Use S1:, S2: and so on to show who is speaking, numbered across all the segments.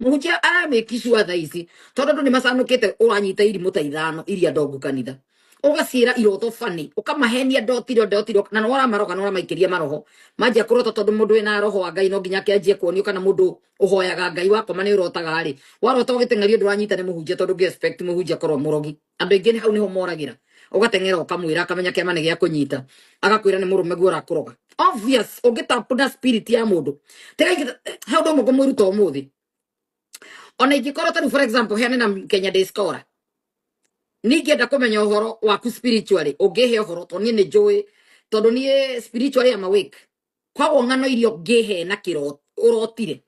S1: muhunjia aramekishwa tha ici tondu ni macanukite uranyita irimu ta ithano iria ndongu kanitha ugacira iroto fani ukamahenia ndotiro na nora maroga nora maikiria maroho manjia kurota tondu mundu wina roho wa Ngai no nginya kianjie kuonio kana mundu uhoyaga Ngai wako mani urotaga ri warota ugitengerio nduranyita ni muhunjia tondu expect muhunjia korwo murogi andu ingi ni hau niho moragira ugatengera ukamwira akamenya kiama ni gia kunyita agakwira ni murume gura kuroga obvious ugitapuna spirit ya mundu tega hau ndo mugo mwiruta umuthi ona ingikora tani for example hene na Kenya Day Scholar ningienda kumenya uhoro waku spiritually ungihe uhoro to ni njui tondu ni spiritually am awake kwa ngano irio ngihe na kiro urotire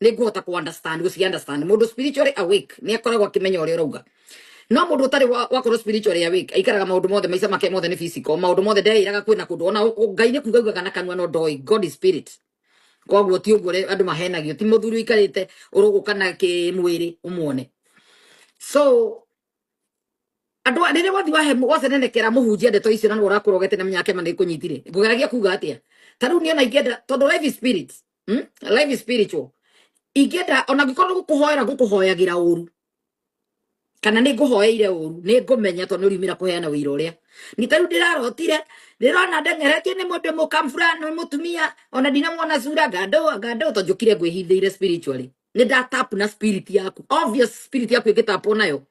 S1: ni ngota ku understand mundu spiritually awake ni akoragwo akimenya uria urauga no mundu utari wakorwo spiritually awake aikaraga maundu mothe maica make mothe ni physical maundu mothe ndeiraga kwina kundu ona Ngai ni kugaga kana kanwa no ndoi God is spirit kwa ti uguo andu mahenagio ti muthuri ikarite urugukana ki mwiri umuone so andu rire wathi wahe wacenenekera muhunjia ndeto icio na urakurogete na mnyake mane kunyitire ngugeragia kuga atia taru ni ona ingenda tondu life is spirit life is spiritual ingenda ona gikorwo gukuhoyagira uru kana ni nguhoeire uru ni ngumenya tondu riumira kuheana wira uria ni taru ndirarotire ndirona ndengeretio ni mundu mukamfurano mutumia ona ndinamwona sura gado tonjukire ngwihithiire spiritually ni ndatap na spirit yaku obvious spirit yaku igitapo nayo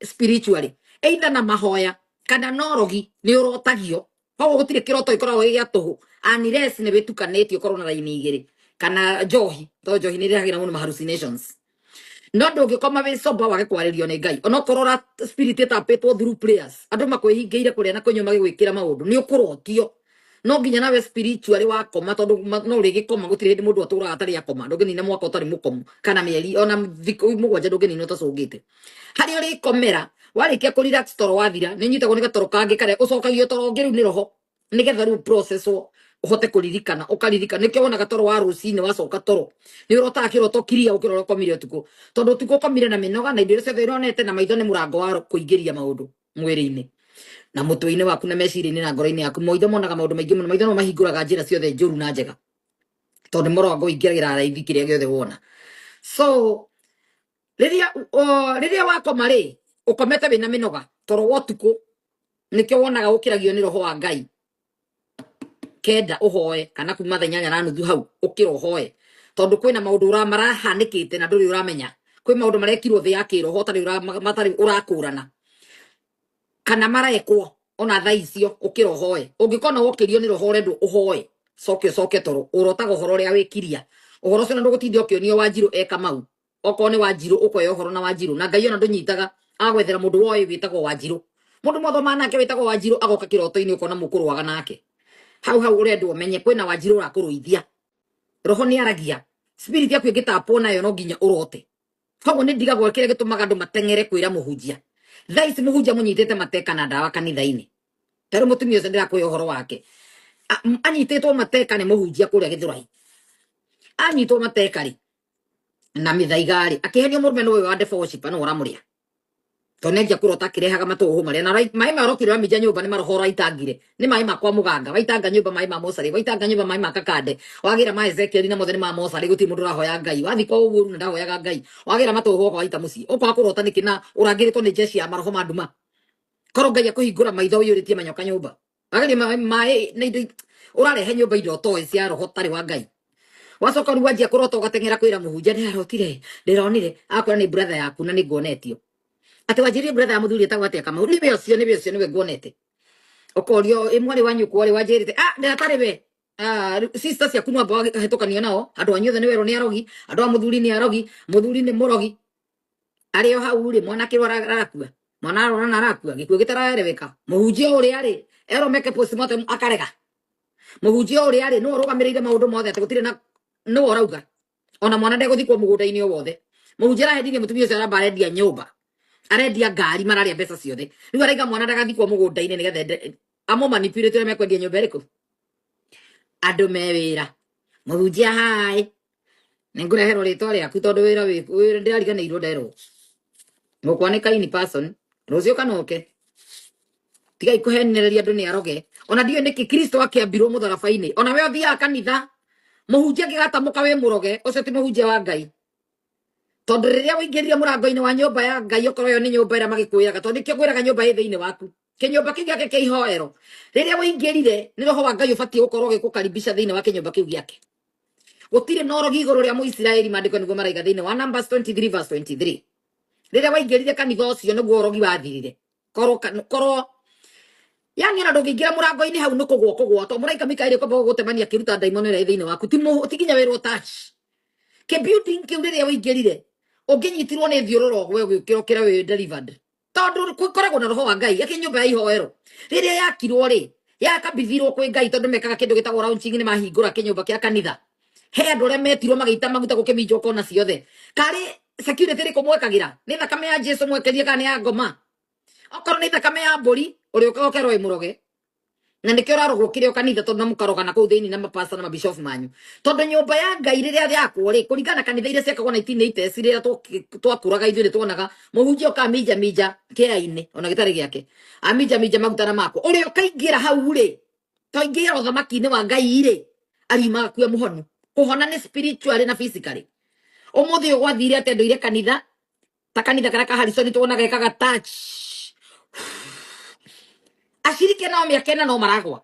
S1: spiritually either na mahoya kana norogi ni urotagio ho gutire kiroto ikoragwo gia tuhu unless ni bitukanetio korona raini igiri kana johi to johi ni riragira muno hallucinations no ndungikoma wi soba wage kwaririo ni Ngai ona korora spirit etapetwo through prayers andu makwihingeire kuria na kunyuma gwikira maundu ni ukurotio no nginya nawe spiritually wakoma tondu no rigikoma gutire ndi mundu atura atari akoma ndungini na mwaka utari mukomu kana mieri ona thiko mugwanja ndungini no tacungite hari uri komera warikia ku relax toro wathira ni nyitagwo ni gatoro kangi kare ucokagio toro ngiru ni roho nigetha ru process uhote kuririkana ukaririkana nikio wona gatoro wa rucini wacoka toro ni urota kiroto kiria ukirora komire utuko tondu utuko komire na minoga na indo ciothe ironete na maitho ni murango wa kuingiria maundu mwiri-ini na mutwe-ini waku na meciria-ini na ngoro-ini yaku maitho monaga maundu maingi muno maitho no mahinguraga njira ciothe njuru na njega tondu murongo ingiragira raithi kiria giothe wona so riria wakoma ri ukomete wina minoga toro wotuko nikio wonaga ukiragio ni roho wa Ngai kenda uhoe kana kuma thenya na nuthu hau ukira uhoe tondu kwina maundu marahanikite na nduri uramenya kwi maundu marekirwo thi ya kiroho matari urakurana kana marekwo ona tha icio ukira uhoe ungikona wokirio ni roho rendu uhoe coke toro urotaga uhoro ria wikiria uhoro ucio ndu gutindio kionio Wanjiru eka mau oko ni Wanjiru ukoya uhoro na Wanjiru na Ngai ona ndunyitaga agwethera mundu woe witagwo Wanjiru mundu mothoma nake witagwo Wanjiru agoka kiroto-ini ukona mukuruaga nake hau urendu umenye kwina Wanjiru urakuruithia roho ni aragia spirit yaku igitapo nayo no nginya urote koguo ni ndigagwo kire gitumaga andu matengere kwira muhunjia thaici muhunjia munyitete mateka na ndawa kanitha-ini taru mutumia ucio ndirakuya uhoro wake anyititwo mateka ni muhunjia kuria Githurai anyitwo mateka ri na mithaigari akihenio murume no wa devotion no uramuria tonenja kurota kirehaga matuhu maria na mai marokire wa mija nyumba ni marohora itangire ni mai makwa muganga waitanga nyumba mai ma mosari waitanga nyumba mai makakande wagira mai Ezekiel na mutheni ma mosari guti mundu rahoya Ngai wathiko ugu na ndahoyaga Ngai wagira matuhu kwa waita muci ukwa kurota nikina urangiritwo ni jeshi ya maroho manduma koro Ngai akuhingura maitho yuritie manyoka nyumba wagira mai ni urarehe nyumba indo toy cia roho tari wa Ngai wacoka ru wanjia kurota ugatengera kwira muhunjia ndirarotire ndironire akora ni brother yaku na ni ngonetio ati Wanjiru brother ya muthuri etagwo atia kama ni becio niwe ngonete ukorio imwari wanyu kwari Wanjirite ndiratari we sisters ya kunwa bawa hetokania nao andu anyothe ni wero ni arogi andu a muthuri ni arogi muthuri ni murogi ario hau ri mwana kirwara arakua mwana arona arakua gikuo gitarareweka muhunjia uri ari eromeke postmortem akarega muhunjia uri ari no rugamirire maundu mothe ati gutire na no orauga ona mwana ndeguthikwo mugunda-ini o wothe muhunjia arahedirie mutumia ucio aramba arendia nyumba arendia ngari mararia mbeca ciothe riu araiga mwana ndagathikwo mugunda-ini nigetha amo manipulate me kwendia nyumba iriku andu me wira muhunjia hai ningurehero ritwa riaku tondu wira wi ndirariganirwo nderwo ngukwa ni kaini person rucio kanoke tiga ikuhenereria andu ni aroge ona dio niki Kristo akiambirwo mutharabaini ona we othia kanitha muhunjia ngigatamuka wi muroge ucio ti muhunjia wa Ngai tondu riria wingirire murango-ini wa nyumba ya Ngai okoro yo ni nyumba ira magikuiraga tondu nikio gwiraga nyumba thiini waku kinyumba kiu giake kia ihoero riria wingirire ni roho wa Ngai ubatie gukorwo gikukaribisha thiini wa kinyumba kiu giake gutire norogi iguru ria muisiraeli mandiko niguo maraiga thiini wa Numbers 23 verse 23 riria waingirire kanitha ucio niguo urogi wathirire korwo yani ona ndungiingira murango-ini hau nikugwo to muraika Mikaeli ko gutemania kiruta daimono ira thiini waku tiginya wirwo touch ke building kiu riria wingirire unginyitirwo ni thiururo gwe gwikira we delivered tondu koragwo na roho wa Ngai yake nyumba ya ihoero riria yakirwo ri yakabithirwo kwi Ngai tondu mekaga kindu gitagwo launching ni mahingura kinyumba kia kanitha he andu aria metirwo magaita maguta gukiminjo kona ciothe kari security ri kumwekagira ni thakame ya Jesu mwekerie kana ya ngoma okorwo ni thakame ya mburi uri ukagerwo imuroge na nikio rarogwo kirio kanitha tondu namukarogana kuu thiini na mapasta na mabishop manyu tondu nyumba ya Ngai riria yakwo ri kuringana kanitha iria ciakagwo 1980 riria twakuraga ithuĩ tuonaga muhunjia ukaminja minja kia-ini ona gitari giake aminja minja magutana mako uri ukaingira hau ri toingira uthamaki-ini wa Ngai ri arimaga kuya muhonu kuhona ni spiritually na physically umuthi ugwathire ate nduire kanitha ta kanitha karia ka Harrison tuonaga ekaga touch ashirike nao miaka ena no maragwa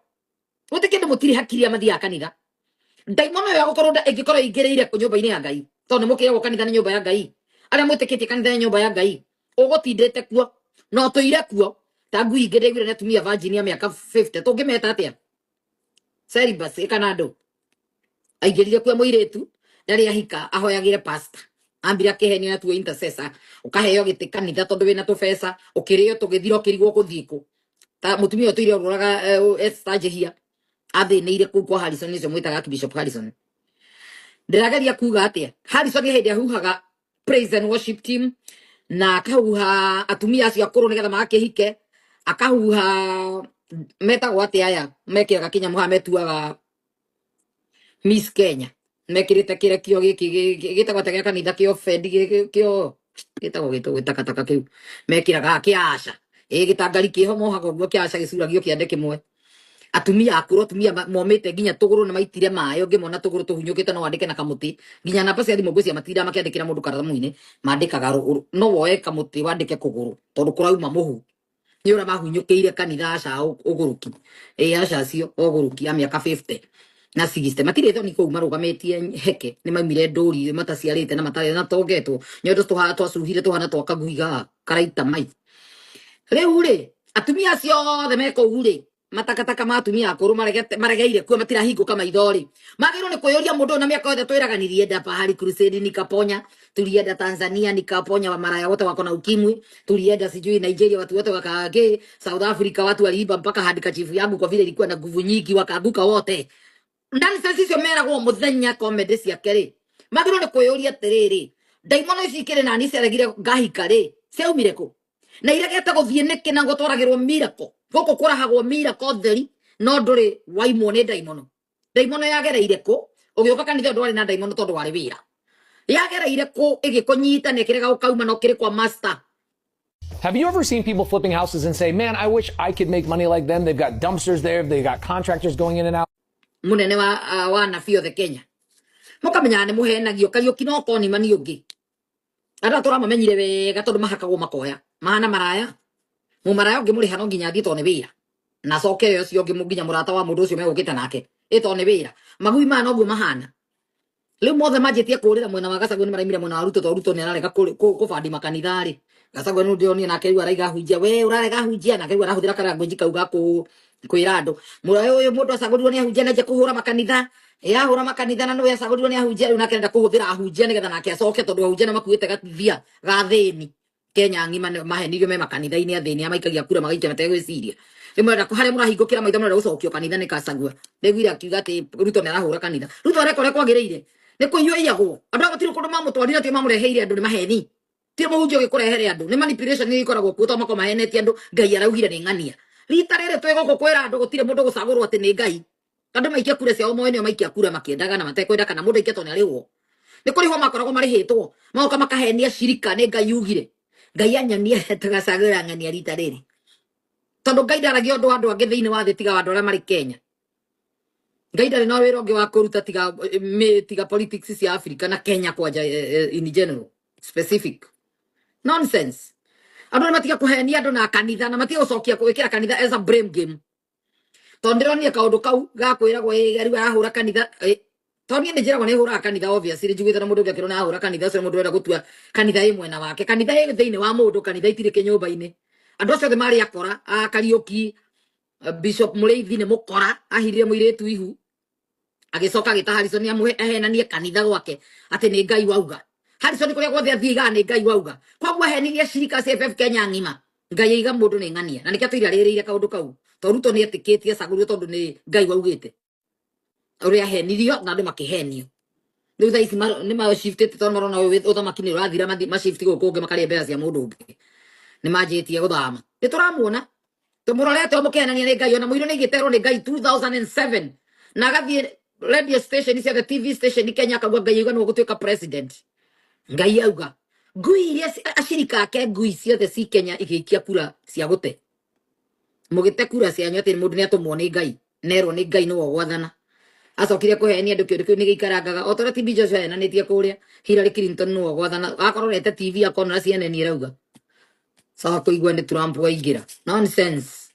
S1: wote kindu mutiri hakiri amathia kanitha daimono yo gukorwo ingikorwo ingiriire ku nyumba-ini ya Ngai tondu mukira kanitha ni nyumba ya Ngai aria mwitikitie kanitha ni nyumba ya Ngai ugutindite kuo no tuire kuo ta ngui ingirigire na tumia virgin ya miaka 50 tungimeta atia celibacy kana ndu aingirire kuo muiritu ndari ahika ahoyagire pastor ambira kiheni na tuo intercessor ukaheo giti kanitha tondu wina tubesa ukirio tugithiro kirigwo kuthiko ta mutumia tuire ururaga estajehia athinire kuu kwa Harrison nicio mwitaga Bishop Harrison ndirageria kuga atia Harrison hindi ahuhaga praise and worship team na akahuha atumia acio akuru nigetha magakihike akahuha metagwo atia aya mekiraga Kinyamuha metuaga Miss Kenya mekirite kirekio giki gitagwo ta kanitha kio fendi kio gitagwo gitakataka kiu mekiraga kiasha gitangari kiho mohaga guo kiasha gicuragio kiande kimwe atumia akuru atumia momete nginya tuguru na maitire mayo ngimona tuguru tuhunyukite no wandike na kamuti nginya namba cia thimu ngwiciria matira makiandikira mundu karamu-ini mandikaga no woe kamuti wandike kuguru tondu kurauma muhu ni ura mahunyukiire kanitha aca uguruki aca cio uguruki a miaka 50 na 60 matire thoni kou marugametie heke ni maimire nduri mataciarite na matare na togetwo nyondo twacuhire tuhana twakaguiga karaita mai riu ri atumia ciothe meko uri matakataka ma atumia akuru maregeire kuo matirahinguka maithori magirwo ni kuyuria mundu na miaka yothe twiraga nirienda pahali crusade nikaponya tulienda Tanzania nikaponya wa maraya wote wako na ukimwi tulienda sijui Nigeria watu wote wakage South Africa watu waliiba mpaka handika chifu yangu kwa vile ilikuwa na nguvu nyingi wakaanguka wote ndani sasa cio meragwo muthenya comedy cia keri magirwo ni kuyuria atiriri daimono ici ikiri nani ciaregire ngahika ri ciaumire ku na iregete guthie niki na gutwaragirwo mirako goko kurahagwo mirako theri no nduri waimwo ni daimono yagereire ku ugiuka kanitha ndwari na daimono tondu wari wira yagereire ku igikunyita nekirega ukauma no kiri kwa master.
S2: Have you ever seen people flipping houses and say, man, I wish I could make money like them? They've got dumpsters there, they've got contractors going in and out.
S1: Munene wa Naff the Kenya mukamenya ni muhenagio Kariuki no koni mani ungi ara turamamenyire wega tondu mahakagwo makoya mahana maraya mu maraya ungi muri hano nginya thito ni wira na coke yo cio ungi nginya murata wa mundu ucio megukite nake ito ni wira magui ma no gu mahana riu mothe majitie kurira mwena wa Gacagwe ni maraimire mwena wa Ruto ni ararega kubandi makanitha ri Gacagwe nu ndio ni nake riu araiga hunjia we urarega hunjia nake riu arahuthira Karangu njikauga kwira andu Muraya uyu mundu acagurirwo ni ahunjia na je kuhura makanitha hura makanitha na no acagurirwo ni ahunjia riu nake renda kuhuthira ahunjia nigetha nake acoke tondu ahunjia na makuite gathia gathini Kenya ngima mahenigio me makanitha-ini athini amaikagia kura magaikia mategwiciria rimwe renda kuharia murahingukira maitho murenda gucokio kanitha ni Gacagwe niguire akiuga ati Ruto ni arahura kanitha Ruto arekore kwagiriire ni kuiyo iyagwo andu abatiri kundu mamutwarira ti mamureheire andu ni maheni ti muhunjio gikurehere andu ni manipulation ni ikoragwo kuo to mako mahenetie andu Ngai araugire ni ng'ania rita riri twegoko kwira andu gutire mundu gucagurwo ati ni Ngai andu maikia kura ciao moyo nio maikia kura makiendaga na matekwenda kana mundu aikia to ni arihwo ni kuri ho makoragwo marihitwo maoka makahenia shirika ni Ngai ugire Ngai anyonie tugacagura ng'ania rita riri tondu Ngai ndaragia undu andu angi thiini wa thi tiga andu aria mari Kenya Ngai ndari na wira ungi wa kuruta tiga politics cia Africa na Kenya kwanja in general specific nonsense. Andu matia kuhenia andu na kanitha na matia ucokia kuwekera kanitha as a blame game. Tondironia kaundu kau ga kwiragwo gari ahura kanitha Tony ni njiragwo ni hura kanitha obviously njiguitha na mundu ngakirona ahura kanitha ucio mundu wenda gutua kanitha imwe na wake kanitha thiini wa mundu kanitha itire ke nyumba-ini andu acio the mari akora a Kariuki Bishop Mureithi ni mukora ahirire muiretu ihu agicoka agita Harrison amuhe ahenanie kanitha gwake ati ni Ngai wauga Harrison kuria gwothe athiga ni Ngai wauga koguo ahenirie shirika CFF Kenya ngima Ngai aiga mundu ni ng'ania na nikio tuirarĩrĩire kaundu kau toruto ni etikitie sagurio tondu ni Ngai waugite uria ahenirio na andu makihenio riu tha ici ni ma shiftete tondu marona uthamaki ni urathira ma shift guku ungi makaria mbea cia mundu ungi ni manjitie guthama ni turamuona tumurorete omukenania ni Ngai ona muiro ni giterwo ni Ngai 2007 na agathie radio station cia the TV station Kenya akagwa Ngai aiga no gutuika president Ngai auga ngui iria ashirika ake ngui ciothe ci Kenya igiikia kura cia gute mugite kura cia nyote mundu ni atumwo ni Ngai nero ni Ngai no gwathana acokire kuhenia andu kiundu kiu ni gikarangaga otora TB Joshua na nitie kuria Hillary Clinton no gwathana akororete TV akona CNN irauga sawa kuigwa ni Trump waingira nonsense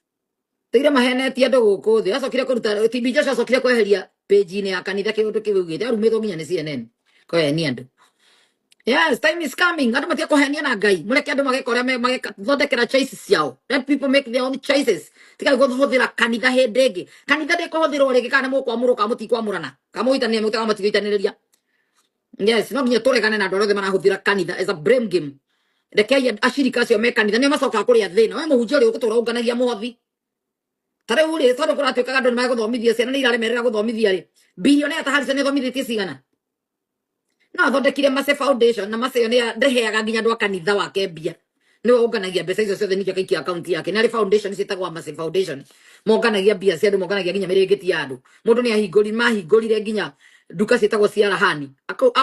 S1: tira maheneti andu guku thi acokire kuruta TB Joshua acokire kweheria page ni ya kanitha kiundu kiu gite arumitwo nginya ni CNN kuhenia andu. Yes, time is coming. Andu matia kuhenia na Ngai. Mureke andu magekora thondekera choices ciao. Let people make their own choices. Tika guthira kanitha hindingi. Kanitha ndikuhuthirwo ringi kana mukwamurwo ka mutikwamurana. Kamuitania mutaga matigitaniriria. Yes, no nginya turegane na andu othe marahuthira kanitha as a blame game. Rekei ashirika acio me kanitha ni macoka kuria thina. We muhunjia uri ugutura unganagia Muthoni. Tare uri tondu kuratuikaga andu ni maguthomithia ciana ni iraremerera guthomithia ri. Billionaire ta Harrison thomithĩtie cigana. No thondekire Mase Foundation na Mase yo ni ndeheaga nginya andu a kanitha wake mbia ni unganagia mbeca icio ciothe nikio kaikia account yake ni ari foundation citagwa Mase Foundation monganagia mbia cia andu monganagia nginya mirĩngĩti ya andu mundu ni mahingũrire nginya duka citagwo cia rahani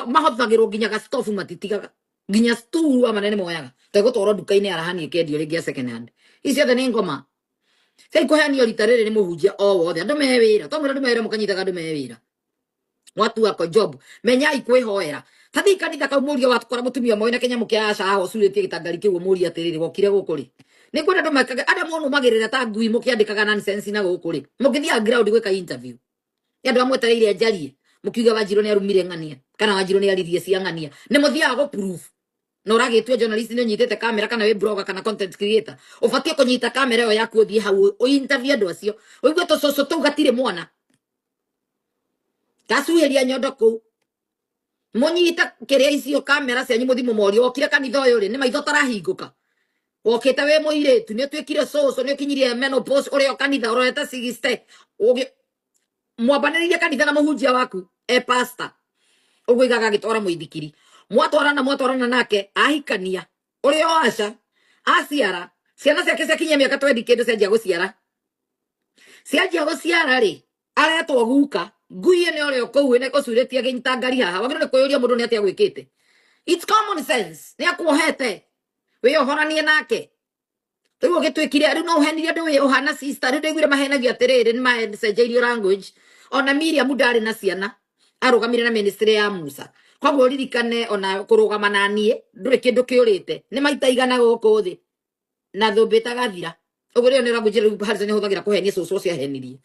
S1: mahothagirwo nginya ga stove matitigaga nginya stool amanene moyaga tegutwarwo duka-ini ya rahani ikendio ringi ya second hand icio ciothe ni ngoma sai kuheanio rita rĩrĩ ni muhunjia o wothe andu me wĩra to andu me wĩra mukanyitaga andu me wĩra watu wako job menyai kwihoera tathi kanitha kau muria watukora mutumia moina Kenya mukiaca aho suretie gitangari kiu muria atiriri gokire gukuri ni kwenda andu makaga ada mono magirira ta ngui mukiandikaga nonsense na gukuri mukithia ground gwika interview andu amwetereire njarie mukiuga Wanjiru ni arumire ng'ania kana Wanjiru ni aririe cia ng'ania ni muthia go proof no ragitwe journalist ni nyitete kamera kana we blogger kana content creator ufatie kunyita kamera yo yaku uthie hau o interview andu acio uigwe to soso tu gatire mwana kasuheria nyondo ku munyita kiria icio kamera cia muthimo mori okire kanitha uyu ri ni maitho tarahinguka okite we muiretu ni twikire soso ni kinyirie menopause uri o kanitha ureta 60 ugi mwabaniriria kanitha na muhunjia waku pastor uguigaga gitwara muithikiri mwatwarana nake ahikania uri o aca aciara ciana ciake ciakinyia miaka 20 kindu cianjia guciara ri aretwo guka ngui ene ore kou ene kusuretie ginyita ngari haha wagire ni kuyuria mundu ni atia gwikite it's common sense ni akuohete we ohoranie nake riu gitwikire riu no uhenirie andu we ohana sister riu ndigwire mahenagio atiriri ni macenjeirio language ona Miriam ndari na ciana arugamire na ministry ya Musa koguo ririkane ona kurugama na nie nduri kindu kiurite ni maita igana guku thi na thumbita gathira uguo rio ni language riu Harrison huthagira kuhenia cucu cia henirie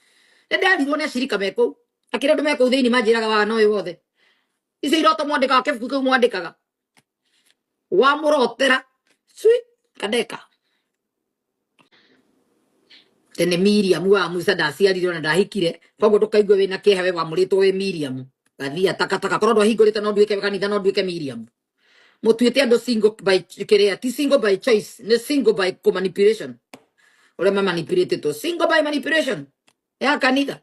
S1: ndarirwo ni ashirika meko akira andu meko thiini manjiraga wa no wothe icio Iroto mwandikaga kebuku kau mwandikaga wa murotera kadeka tene Miriam wa Musa ndaciarirwo na ndahikire koguo ndukaigue wina kihewe wa muritwo we Miriam gathia takataka korwo ndwahingurite no nduike kanitha no nduike Miriam mutuite andu single by kiria ti single by choice ni single by manipulation ore manipulate to single by manipulation ya kanitha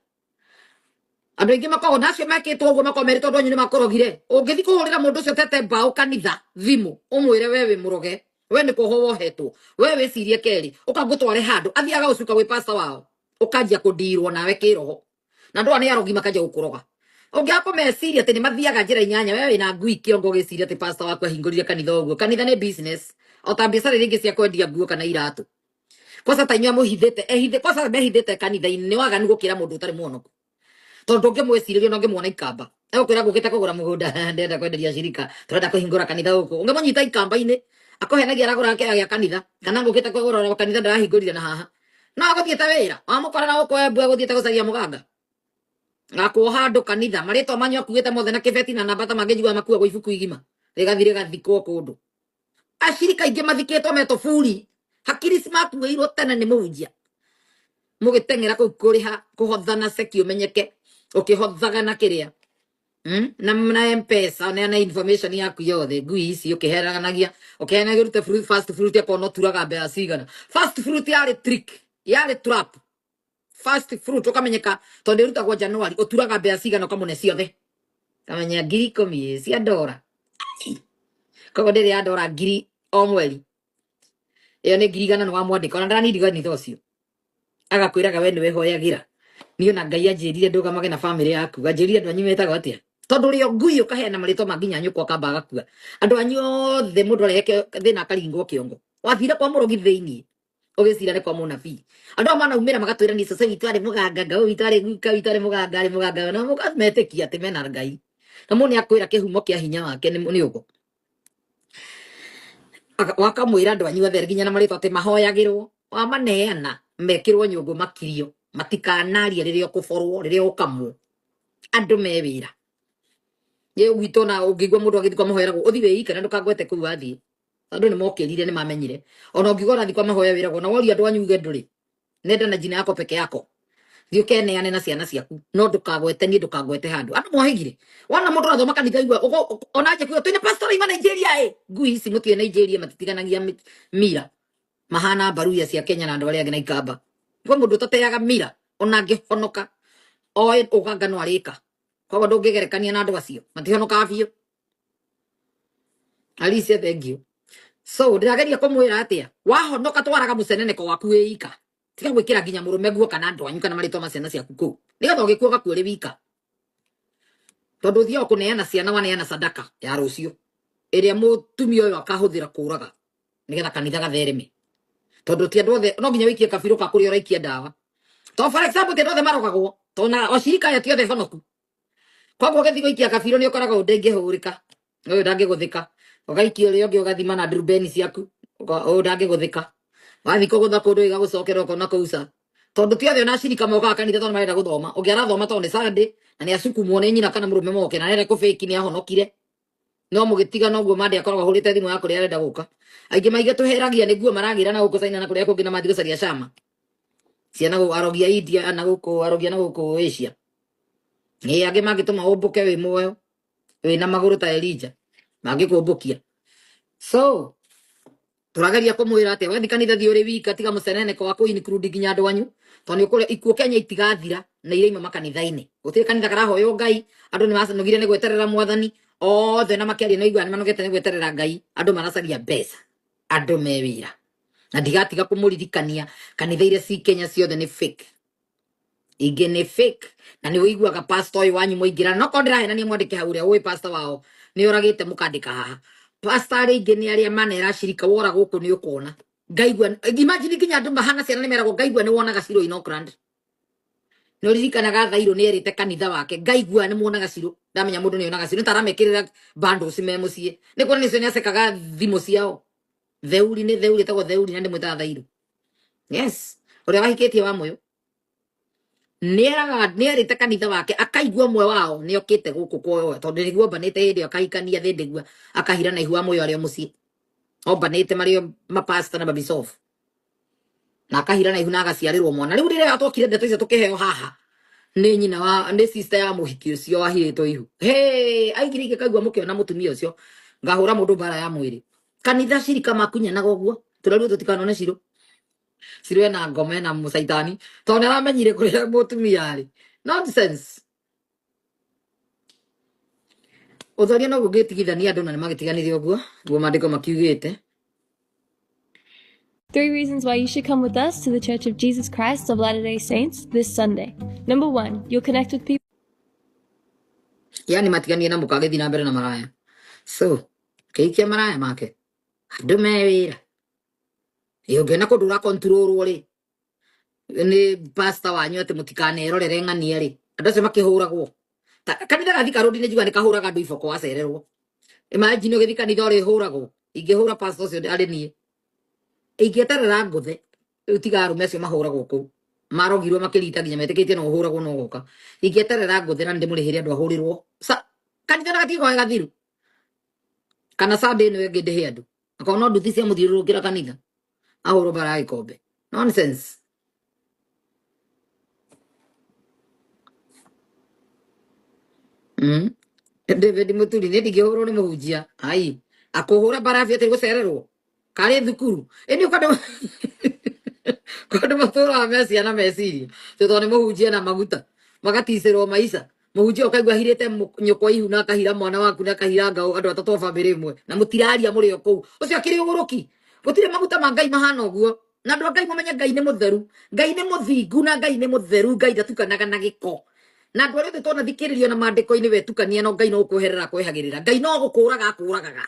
S1: andu aingi makoragwo nacio mekitwo uguo makomeretwo andu anyu ni makorogire ungithi kuhurira mundu ucio tete mbao kanitha thimu umwire we wi muroge we ni kuho wohetwo we wicirie keri ukagutware handu athiaga ucuka wi pastor wao ukanjia kundirwo nawe kiroho na ndu ani arogi makanjia gukuroga ungiako meciria ati ni mathiaga njira inyanya we wina ngui kiongo giciria ati pastor waku ahingurire kanitha uguo kanitha ni business o ta biacara ringi cia kwendia nguo kana iratu kosa tanywa muhithite ehithe kosa mehithite kanitha-ini ni waganu gukira mundu utari muonoku tondu ngimwiciria no ngimwona ikamba ekwira ngukite kugura mugunda ndenda kwenderia shirika turenda kuhingura kanitha guku ungimunyita ikamba-ini akohenagia aragura kea gya kanitha kana ngukite kugura kanitha ndarahingurire na haha na aguthiete wira wamukora na guko embu aguthiete gucaria muganga ngakwo handu kanitha maritwa manyu akuite mothe na kibeti na namba ta mangijua makua gwa ibuku igima rigathire gathikwo kundu ashirika ingi mathikitwo meto furi hakiri simakuirwo tene ni mujia mugitengera kuriha kuhothana seki umenyeke ukihothaga na kiria na mpesa na information yaku yothe ngui ici ukiheranagia ukihenagia rute fruit fast fruit yako no turaga mbea cigana fast fruit yari trick yari trap fast fruit ukamenyeka tondu ruta kwa January uturaga mbea cigana kamune ciothe kamenya ngiri 10 cia ndora kogo ndiri ya ndora ngiri o mweri iyo ni ngiri gana no wamwandika ona ndandiga ni thocio agakwiraga we niwe hoyagira niyo na ngai anjirire ndugamage na family yaku anjirire andu anyu metaga atia tondu rio ngui ukaheana maritwa maginya nyukwa kamba agakua andu anyu othe mundu areke thina akaringwo kiongo wathire kwa murogi thiini ugicira ni kwa munabii andu amana umira magatwira ni sasa witware muganga ngau witware guka witware muganga na mukametekia ati mena ngai na mune akwira kihumo kia hinya wake ni ugo wakamwira andu anyu othe nginya na maritwa ati mahoyagirwo wamaneana mekirwo nyungu makirio matikanaria riria kuforwo riria ukamwo andu mewira ye gwito na ungigwa mundu agithikwa mahoyeragwo uthi weika na ndukagwete kuu wathie andu ni mokirire ni mamenyire ona ungigwa rathikwa mahoya wiragwo na wori andu anyu uge nduri nenda na jina yako peke yako thio keneane na ciana ciaku no ndukagwete ni ndukagwete handu andu mohigire wana mundu athoma kanitha igwa ona aje kuyo twine pastor ima Nigeria ngui ici mutie Nigeria matitiganagia mira mahana baruya cia Kenya na andu aria ngina ikamba kwa mundu tateaga mira ona ngihonoka oe uganga no arika kwa ndungigerekania na andu acio matihonoka biu Alicia thank you so ndirageria kumwira atia wahonoka twaraga muceneneko waku wika tiga gwikira nginya murume guo kana andu anyu kana maritwa maciana ciaku ku nigetha ugikuo gakuire wika tondu thio kuneana ciana waneana sadaka ya rucio iria mutumia uyu akahuthira kuraga nigetha kanitha gathereme tondu ti andu othe no nginya wikie kabiru ka kuria uraikia ndawa to for example ti andu othe marogagwo tona oshirika ya ti othe honoku kwa gũgĩthi gũikia kabiru ni ũkoraga ndengĩhũrĩka ũyũ ndangĩgũthĩka ũgaikia ũrĩa ũngĩ ũgathima na ndurubeni ciaku ũyũ ndangĩgũthĩka wathi kũgũtha kũndũ igagũcokera ũkona kũuca tondu ti othe ona shirika mokaga kanitha tondu marenda gũthoma ũngĩ arathoma tondu nĩ Sunday na nĩ acukumwo nĩ nyina kana mũrũme moke na arenda kũbĩki nĩ ahonokire no mũgĩtiga noguo mande akoragwo ahũrĩte thimũ ya kũrĩa arenda gũka aingĩ maigĩ tũheragia nĩguo maragĩra na gũkũ caina na kũrĩa kũngĩ na mathi gũcaria cama ciana arogia India na gũkũ arogia na gũkũ Asia angĩ mangĩtũma ũmbũke wĩ muoyo wĩna magũrũ ta Elijah mangĩkũmbũkia so turageria kumwira ati wathi kanitha thi uri wika tiga muceneneko wa ku include nginya andu anyu tondu ukore ikuo Kenya itigathira na ireima makanitha-ini gutire kanitha karahoyo Ngai andu ni macenogire ni gweterera mwathani othe na makiaria na igwa ni manogete ni gweterera Ngai andu maracaria mbeca andu mewira na ndigatiga kumuririkania kanitha iria ci Kenya ciothe ni fake ingi ni fake na ni uiguaga pastor uyu wanyu muingira no kondira hena ni mwandike hauria uyu pastor wao ni uragite mukandika haha pastor ingi ni aria manera shirika wora guku ni ukona ngaigua imagine kinya andu mahana ciana ni meragwo ngaigua ni wonaga Shiru in Oakland no ririkanaga thairo ni erite kanitha wake ngaigua ni muonaga Shiru ndamenya mundu ni onaga Shiru taramekirira bando cime mucie ni kuona ni cio acekaga thimu ciao theuri tago theuri na ndi mwita thairo yes uria wahikitie wa moyo neraga nerite kanitha wake akaigua mwe wao ni okite guku kwa tondu niguo banite hindi akahikania thi ndigua akahira na ihua moyo ario mucie obanite mario mapasta na Babytop na akahira na ihu na agaciarirwo mwana riu rire atokire ndeto icio tukiheo haha ni nyina wa ni sister ya muhiki ucio wahirito ihu hey aigirike kaigua mukiona mutumia ucio ngahura mundu bara ya mwiri kanitha shirika makunya na goguo turaru tutikanone Shiru Shiru ena ngome na musaitani tondu aramenyire kuria mutumia ari nonsense utharia no gugitigithania andu na ni magitiganirie uguo guo mandiko makiugite.
S3: 3 reasons why you should come with us to the Church of Jesus Christ of Latter-day Saints this Sunday. Number 1, you'll connect with people.
S1: Yani matiganie na mukagethi na mbere na maraya so keikia maraya make andu mewira yongena kundura control ri ni pastor wanyu ati mutikanerorere ng'ania ri Andå acio makĩhũragwo kanitha gathi karũndi-inĩ njuga nĩ kahũraga andũ iboko wacererwo. Imagine ũgĩthi kanitha ũrĩa hũragwo. Ingĩhũra pastor ũcio arĩ niĩ. Ingĩeterera ngũthe rĩu tiga arũme acio mahũragwo kũu. Marogirwo makĩrita nginya metĩkĩtie no ũhũragwo no gũka. Ingĩeterera ngũthe na ndĩmũrĩhĩre andũ ahũrĩrwo. Kanitha gatigo gathiru. Kana Sunday ĩno ĩngĩ ndĩhe andũ. Akorwo no nduthi cia mũthiũrũrũkĩra kanitha. Ahũrwo bara gĩkombe. Nonsense. David Muthoni nĩ ndingĩhũrwo nĩ mũhunjia. Ai, akũhũra barafi atĩ gũcererwo. Karĩ thukuru. Ĩni ũkandũ matũra meciana meciria. Tondũ nĩ mũhunjia na maguta. Magaticĩrwo maica. Mũhunjia ũkaigua ahirĩte nyũkwa ihu na akahira mwana waku na akahira ngao andũ atatũ a bamĩrĩ ĩmwe. Na mũtiraria mũrĩ o kũu. Ũcio akĩrĩ ũgũrũki. Gũtirĩ maguta ma Ngai mahana ũguo. Na andũ a Ngai mamenye Ngai nĩ mũtheru. Ngai nĩ mũthingu na Ngai nĩ mũtheru. Ngai ndatukanaga na gĩko. Na andũ arĩa othe twana thikĩrĩrio na mandĩko-inĩ wetukania no Ngai no gũkweherera kwehagĩrĩra. Ngai no gũkũraga akũragaga.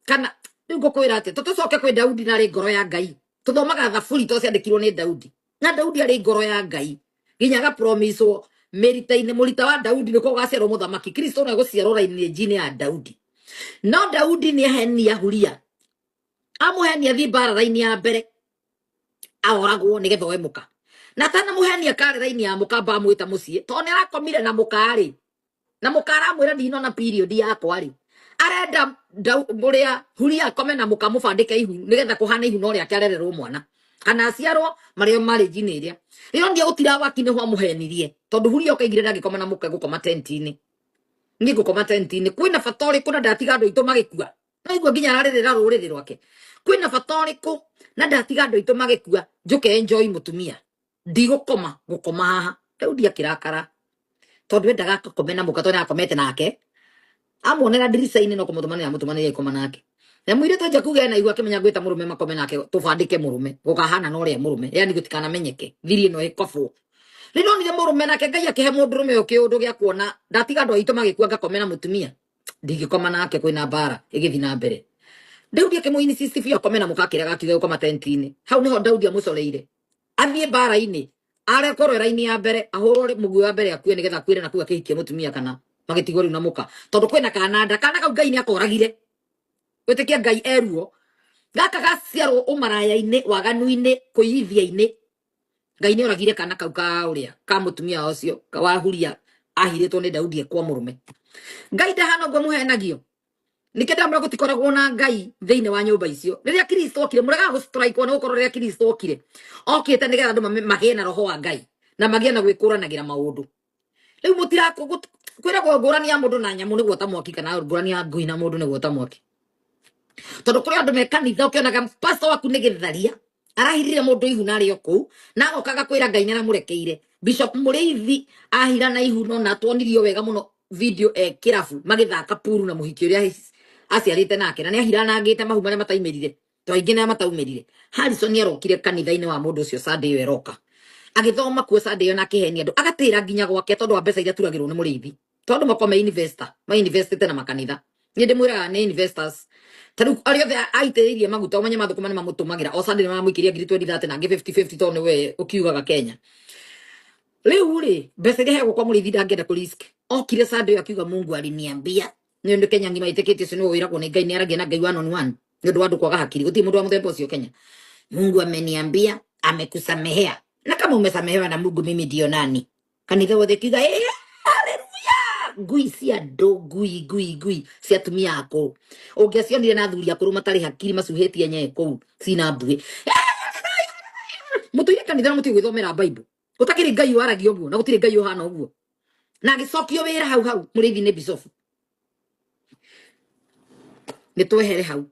S1: Kana rĩu ngũkwĩra atĩ tũtũcoke kwĩ Daudi na arĩ ngoro ya Ngai. Tũthomaga thaburi to ciandĩkirwo nĩ Daudi. Na Daudi arĩ ngoro ya Ngai. Nginya agapromiswo mĩrita-inĩ mũrita wa Daudi nĩkuo gũgaciarwo mũthamaki. Kristo no egũciarwo raini-inĩ ya Daudi. No Daudi nĩ ahenia Uria. Amũhenia thiĩ mbara raini ya mbere. Ahoragwo nĩgetha oe mũka. Na tana mũhenia kare raini ya mũka bamwĩta mũciĩ. Tondũ nĩ arakomire na mũka-rĩ. Na mũka aramwĩra ndinona period yakwa-rĩ. Arenda mũrĩa Uria akome na mũka mũbandĩke ihu nĩgetha kũhana ihu no rĩake arererwo mwana. Kana aciarwo marĩo marĩnji-inĩ ĩrĩa. Rĩo ndio gũtiragwaki nĩho amũhenirie. Tondũ Uria okaigire ndangĩkoma na mũka gũkoma tenti-inĩ. Nĩ gũkoma tenti-inĩ. Kwĩna bata ũrĩkũ na ndatiga andũ aitũ magĩkua. No igua nginya ararĩrĩra rũrĩrĩ rwake. Kwĩna bata ũrĩkũ na ndatiga andũ aitũ magĩkua. Njũke enjoy mũtumia. Ndigũkoma gũkoma haha. Daudi akĩrakara. Tondũ endaga akome na mũka tondũ akomete nake. Amuonera ndirica-inĩ no kũmũtũmanĩra mũtũmanĩre ikoma nake. Na mũirĩtu nja kuga ena igua akĩmenya gwĩta mũrũme makome nake tũbandĩke mũrũme. Gũkahana na ũrĩa mũrũme. Yani gũtikanamenyeke. Thiri ĩno ĩkobwo. Rĩronire mũrũme nake Ngai akĩhe mũndũrũme ũyũ kĩũndũ gĩa kuona. Ndatiga andũ aitũ magĩkua ngakome na mũtumia. Ndingĩkoma nake kwĩna mbara ĩgĩthi na mbere. Daudi akĩmũinsist biũ akome na mũka kĩrĩa gakiuga gũkoma tenti-inĩ. Hau nĩho Daudi amũcoreire. Athiĩ mbara-inĩ. Arekorwo raini ya mbere ahũrwo mũguĩ wa mbere akue nĩgetha akuĩre na kuga kĩhikie mũtumia kana magĩtigwo rĩu na mũka. Tondũ kwĩna kananda kana kau Ngai nĩ akoragire. Wĩtĩkia Ngai eruo. Gaka gaciarwo ũmaraya-inĩ waganu-inĩ kũiyithia-inĩ. Ngai nĩ oragire kana kau ka ũrĩa ka mũtumia ũcio wa Uria ahirĩtwo nĩ Daudi ekwa mũrũme. Ngai ndahana ũguo mũhenagio. Nikenda mra gũtikoragwo na Ngai thĩinĩ wa nyũmba icio. Rĩrĩa Kristo okire mũrega gũstrike nĩ gũkorwo rĩrĩa Kristo okire. Okĩte nĩgetha andũ magĩe na roho wa Ngai na magĩe na gwĩkũranagĩra maũndũ. Rĩu mũtirakwo kwĩragwo ngũrani ya mũndũ na nyamũ nĩguo ta mwaki kana ngũrani ya ngui na mũndũ nĩguo ta mwaki. Tondũ kũrĩ andũ me kanitha ũkĩonaga pastor waku nĩ gĩtharia arahirire mũndũ ihu narĩ o kũu na okaga kwĩra Ngai nĩaramũrekeire. Bishop Mũrĩithi ahira na ihu no na tuonirio wega mũno video kĩrabu magĩthaka puru na mũhiki ũrĩa aciarĩte nake na nĩ ahiranangĩte mahu marĩa mataimerire. To aingĩ nĩ mataumerire. Harrison nĩarokire kanitha-inĩ wa mũndũ ũcio Sunday ĩyo eroka. Agĩthoma kuo Sunday ĩyo na akĩhenia andũ agatĩra nginya gwake tondũ wa mbeca iria turagĩrwo nĩ Mũrĩithi. Tondũ makome investor mainvestĩte na makanitha. Nĩ ndĩmwĩraga nĩ investors. Tarĩu arĩa othe aitĩrĩirie maguta ũmenye mathũkũma nĩ mamũtũmagĩra. O Sunday nĩmamũikĩria ngiri 2030 na ngĩ 50-50 tondũ nĩwe ũkiugaga Kenya. Rĩu-rĩ mbeca iria heagwo kwa Mũrĩithi ndangĩenda kũrisk. Okire Sunday akiuga Mungu aliniambia. Nĩ ũndũ Kenya ngima ĩtĩkĩtie ũcio nĩwe wĩragwo nĩ Ngai nĩ aragia na Ngai one on one. Nĩ ũndũ wa andũ kwaga hakiri. Gũtirĩ mũndũ wa mũthemba ũcio Kenya. Mungu ameniambia amekusamehea. Na kama umesamehewa na Mungu mimi ndio nani? Kanitha wothe kiuga haleluya. Ngui cia andũ ngui cia atumia akũrũ. Ũngĩacionire na athuri akũrũ matarĩ hakiri macuhĩtie nye kũu cina mbuĩ. Mũtũire kanitha na mũtĩ gwĩthomera Bible. Gũtakĩrĩ Ngai waragia ũguo na gũtirĩ Ngai ũhana ũguo. Na agĩcokio wĩra hau Mũrĩithi nĩ bishop. Nĩtwehere hau.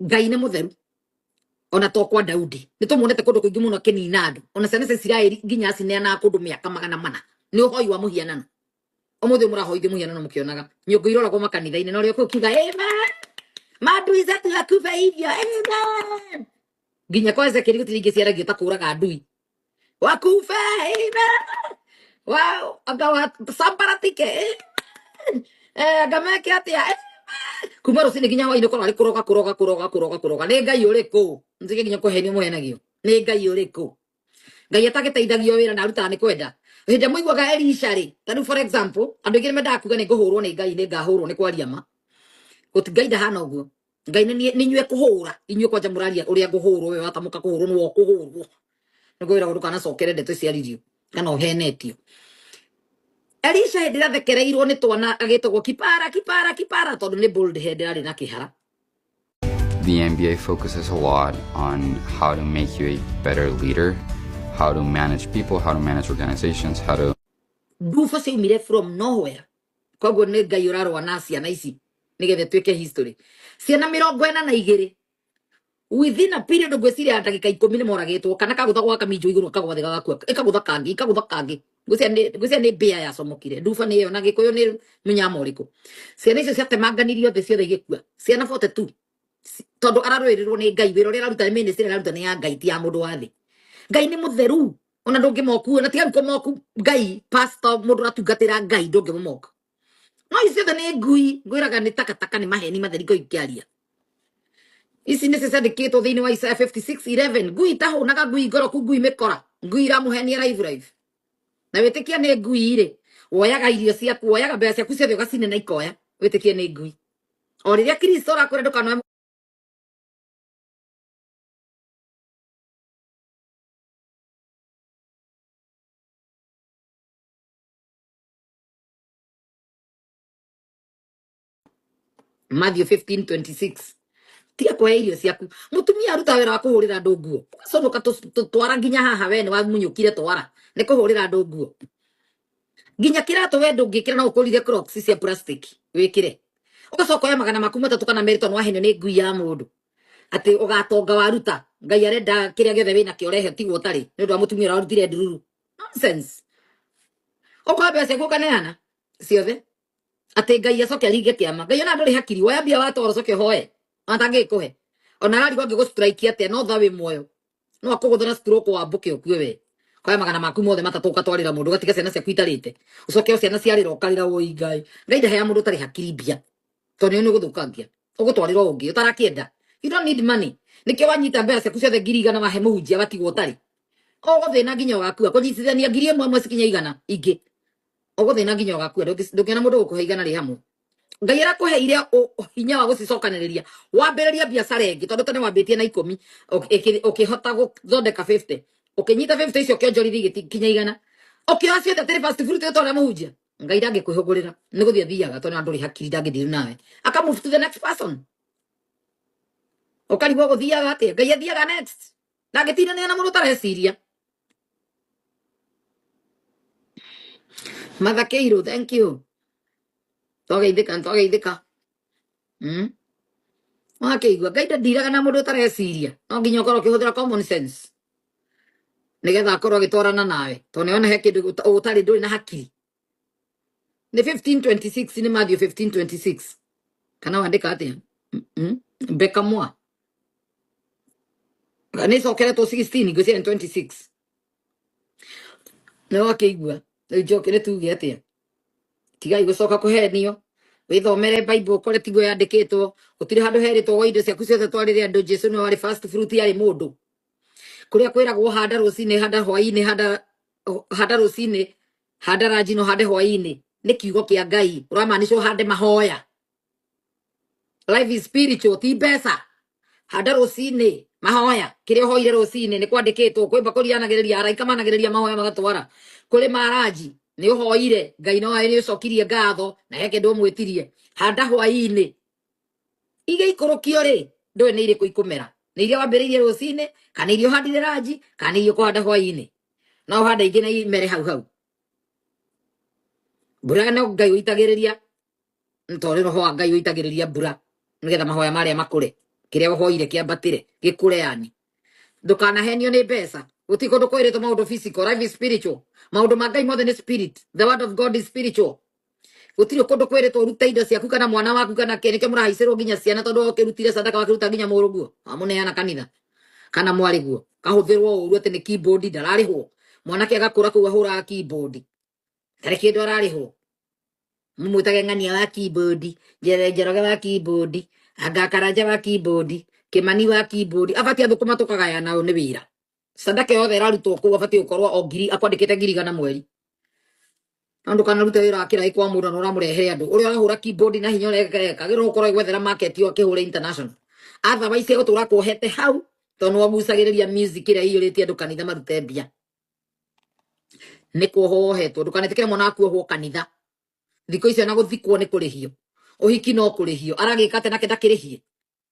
S1: Ngai nĩ mũtheru. Ona to kwa Daudi. Nĩtũmuonete kũndũ kũingĩ mũno akĩnina andũ. Ona ciana cia Isiraeli nginya cineana kũndũ mĩaka 400. Nĩ ũhoi wa mũhianano. Ũmũthĩ mũrahoithia mũhianano mũkĩonaga. Nyũngũ iroragwo makanitha-inĩ no rĩo kũu kiuga amen. Maadui zetu wakufa hivyo. Amen. Nginya kwa Ezekieli gũtirĩ ingĩ ciaragio ta kũraga ndui. Wakufa amen. Wow, agawa sambaratike. Agameke atia. Kuma rũcinĩ nginya hwaĩ-inĩ korwo arĩ kũroga nĩ Ngai ũrĩkũ ntige nginya kũhenio mũhenagio nĩ Ngai ũrĩkũ Ngai atagĩteithagio wĩra na arutaga nĩ kwenda Hĩndĩ mũiguaga Elisha rĩ, tanu for example, andũ aingĩ nĩmendaga kuga nĩ ngũhũrwo nĩ Ngai, nĩ ngahũrwo nĩ kwaria ma. Gũti Ngai ndahana ũguo. Ngai nĩ inyuĩ kũhũra, inyuĩ kwanja mũraria ũrĩa ngũhũrwo, we watamuka kũhũrwo nĩwe kũhũrwo. Nĩgwĩra ũndũ kana cokere ndeto ciaririo kana ũhenetio. Elisha hĩndĩ ĩrĩa athekereirwo nĩ twana agĩtagwo kipara tondũ nĩ bold head arĩ na kĩhara.
S4: The MBA focuses a lot on how to make you a better leader, how to manage people, how to manage organizations, how to...
S1: Nduba ciaumire from nowhere. Koguo nĩ Ngai ũrarũa na ciana ici nĩgetha tuĩke history. Ciana 42 within a period ngwĩciria ndagĩka 10 nĩ moragĩtwo, kana kagũtha gwa kaminjo igũrũ kagwathĩ gagakua, ĩkagũtha kangi ngwĩciria nĩ mbĩa yacomokire. Nduba nĩ ĩyo na Gĩkũyũ nĩ mũnyama ũrĩkũ. Ciana icio ciatemanganirio thĩ ciothe igĩkua, ciana 42 tondũ ararũĩrĩrwo nĩ Ngai. Wĩra ũrĩa araruta nĩ ministry araruta nĩ ya Ngai, ti ya mũndũ wa thĩ. Ngai nĩ mũtheru, ona ndũngĩmoku, na tiga kũmoku Ngai. Pastor mũndũ atungatĩra Ngai ndũngĩmoka. No icio othe nĩ ngui, ngwĩraga nĩ takataka, nĩ maheni matheri ngũikĩaria. Ici nĩ ciandĩkĩtwo thĩinĩ wa Isaiah 56:11. Ngui tahũnaga, ngui ngoroku, ngui mĩkora, ngui iramũhenia live. Na wĩtĩkia nĩ ngui rĩ, woyaga irio ciaku, woyaga mbeca ciaku ciothe ũgacine na ikoya, wĩtĩkia nĩ ngui. O rĩrĩa Kristo arakwĩra ndũkanoe Matthew 15:26. Tiga kuoya irio ciaku. Mutumia aruta wĩra wa kũhũrĩra andũ nguo. Ũgaconoka twara nginya haha, we nĩ wamunyũkire twara. Nĩ kũhũrĩra andũ nguo. Nginya kĩratũ we ndũngĩkĩra, no ũkũrire Crocs cia plastic wĩkĩre. Ũgacoka oya magana maku 3 kana 2 tondũ wahenio nĩ ngui ya mũndũ. Atĩ ũgatonga waruta. Ngai arenda kĩrĩa gĩothe wĩna kĩo rehe tigwo ũtarĩ. Nĩ ũndũ wa mutumia ũrarutire ndururu. Nonsense. Ũkoya mbeca ciaku ũkaneana ciothe. Atĩ Ngai acoke aringe kĩama. Ngai ona ndũrĩ hakiri. Woya mbia watwara ũcoke ũhoe. Atangĩkũhe. Ona ararigwo angĩgũstrike atĩa, no tha wĩ muoyo. No akũgũthana stroke wa mbuke ũkue we. Koya magana maku mothe 3 ũgatwarĩra mũndũ, ũgatiga ciana ciaku itarĩte. Ũcoke o ciana ciarĩra ũkarĩra woi Ngai. Ngai ndaheaga mũndũ ũtarĩ hakiri mbia. Tondũ nĩ ũgũthũkangia. Ũgũtwarĩrwo ũngĩ ũtarakĩenda. You don't need money. Nĩkĩo wanyita mbeca ciaku ciothe 100 wahe mũhunjia watigwo ũtarĩ. Ũgũthĩna nginya ũgakua. Kũnyitithania 1,000 cikinya igana ingĩ. Ũgũthĩna nginya ũgakua. Ndũkĩona mũndũ gũkũhe igana rĩ hamwe. Ngai arakũheire hinya wa gũcicokanĩrĩria. Wambĩrĩria biacara ĩngĩ tondũ tene wambĩtie na 10 ũkĩhota gũthondeka 50. Ũkĩnyita 50 icio ũkĩonjorithia igĩkinya igana. Ũkĩoya ciothe atĩ fast fruit ũtwara mũhunjia. Ngai ndangĩkwĩhũgũrĩra. Nĩ gũthiĩ athiaga tondũ ndũrĩ hakiri, ndangĩthiĩ nawe. Aka move to the next person. Ũkarigwo gũthiaga atĩa? Ngai athiaga next. Ndangĩtindanĩra na mũndũ ũtareciria. Mathakĩirwo, thank you. Twageithĩka. Wakĩigua Ngai ndiraga na mũndũ ũtareciria. No nginya ũkorwo ũkĩhũthĩra common sense nĩgetha akorwo agĩtwarana nawe. Tondũ nĩona he kĩndũ ũtarĩ, ndũrĩ na hakiri. Nĩ 15:26, nĩ Matthew 15:26. Kana wandĩka atĩa? Mbeka mwa. Nĩ cokeretwo 16 ngwĩciria 26. Nĩ wakĩigua. Rĩu njoke nĩ tuge atĩa? Tigai gũcoka kũhenio. Wĩthomere Bible ũkore tiguo yandĩkĩtwo. Gũtirĩ handũ herĩtwo wa indo ciaku ciothe twarĩre andũ. Jesu nĩ warĩ fast fruit yarĩ mũndũ. Kũrĩa kwĩragwo handa rũcinĩ, handa hwainĩ, handa rũcinĩ, handa ranjino, hande hwainĩ. Nĩ kiugo kĩa Ngai. Ũramaanisha hande mahoya. Life is spiritual, ti mbeca. Handa rũcinĩ, mahoya. Kĩrĩa ũhoire rũcinĩ nĩ kwandĩkĩtwo. Kwĩ mbakũri yanagĩrĩria, araika managĩrĩria mahoya magatwara. Kũrĩ maraji nĩ ũhoire, Ngai no nĩ ũcokirie ngatho na he kĩndũ ũmwĩtirie. Handa hwainĩ. Igĩ ikũrũkio rĩ, ndũĩ nĩ irĩkũ ikũmera. Nĩ iria wambĩrĩirie rũcinĩ, kana irio handire ranji, kana irio kũhanda hwainĩ. No handa ingĩ na imere hau. Mbura no Ngai ũitagĩrĩria. Tondũ roho wa Ngai ũitagĩrĩria mbura nĩgetha mahoya marĩa makũre. Kĩrĩa ũhoire kĩambatĩre gĩkũre yani. Ndũkanahenio nĩ mbeca. Gũtirĩ kũndũ kwĩrĩtwo maũndũ physical. Life is spiritual. Maũndũ ma Ngai mothe nĩ spirit. The word of God is spiritual. Gũtirĩ kũndũ kwĩrĩtwo ũrute indo ciaku kana mwana waku kana kĩrĩkĩo mũrahaicĩrwo nginya ciana tondũ ũkĩrutire sadaka wakĩruta nginya mũrũ guo. Wamũneana kanitha. Kana mwarĩ guo. Kahũthĩrwo ũru atĩ nĩ keyboard ndararĩhwo. Mwanake agakũra kũu ahũraga keyboard. Tarĩ kĩndũ ararĩhwo. Mũmwĩtage ng'ania wa keyboard. Njoroge wa keyboard. Agakaranja wa keyboard. Kĩmani wa keyboard. Abatiĩ athũkũma tũkagaya nao nĩ wĩra. Sadaka yothe ĩrarutwo kũu abatiĩ gũkorwo o ngiri akwandĩkĩte 100 mweri. andu kana ruta wira akirai kwa mura no ramurehere andu uri arahura keyboard na hinya reka giro ukoro gwethera market yo akihura international atha baise gutura kuhete hau to no agucagiriria music ira iyuritie andu kanitha marute mbia ni kuhohetwo ndukanetikire mwana aku ho kanitha thiko icio na guthikwo ni kurihio uhiki no kurihio aragika tena kenda kirihie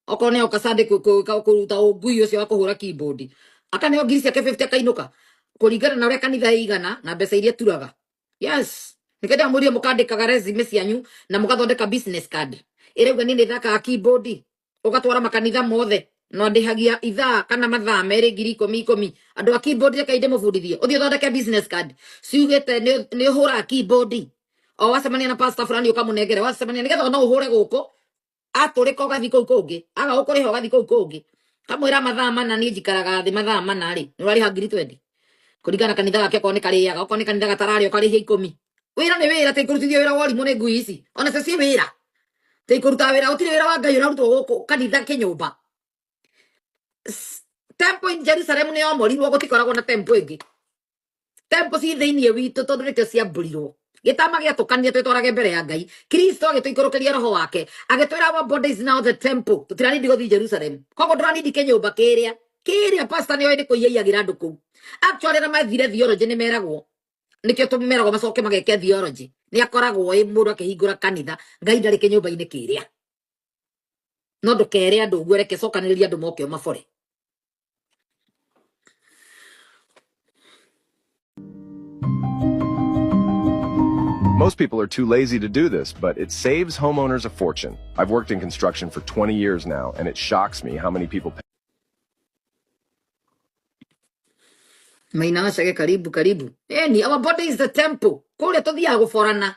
S1: okone okasande kuruta ugui ucio wa kuhura keyboard akane ngiri ciake 50 akainuka kuringana na uria kanitha igana na mbeca iria turaga yes nikenda murie mukandikaga resume cianyu na mugathondeka business card irauga ni thaka keyboard ugatwara makanitha mothe no ndihagia ithaa kana mathaa meri ngiri 10 andu a keyboard rekainde mubundithie uthio thondeke business card ciugite ni uhura keyboard o wacemania na pastor fulani ukamunengere wacemania nigetha no uhure guku aturika ugathi kuu kungi aga ukuriha ugathi kuu kungi kamwira mathaa mana ni njikaraga thi mathaa mana ri ni wariha ngiri 20 kuringana kanitha gake ko ni kariaga oko ni kanitha gatarari ukarihia 10 wira ni wira tikurutithia wira wori mune ngui ici ona cio wira tikuruta wira utire wira wa ngai urarutwo guku kanitha kinyumba tempo in Jerusalem ni omorirwo gutikoragwo na tempo ingi tempo ci thiini witu tondu nikio ciamburirwo gitama gia tukania twitwarage mbere ya ngai Kristo agituikurukiria roho wake agitwira our body is now the temple tutirani ndigothi Jerusalem kogo ndurani ndike nyumba kiria pastor ni oide kuiyagira andu kuu actually na mathire theology ni meragwo nikio tumeragwo macoke mageke theology ni akoragwo mundu akihingura kanitha ngai ndari kinyumba-ini kiria no ndukere andu gwereke cokaniriria andu mokio mabore.
S5: Most people are too lazy to do this, but it saves homeowners a fortune. I've worked in construction for 20 years now, and it shocks me how many people pay.
S1: Mainasage karibu. Eni, our body is the temple. Kule tuthia guforana.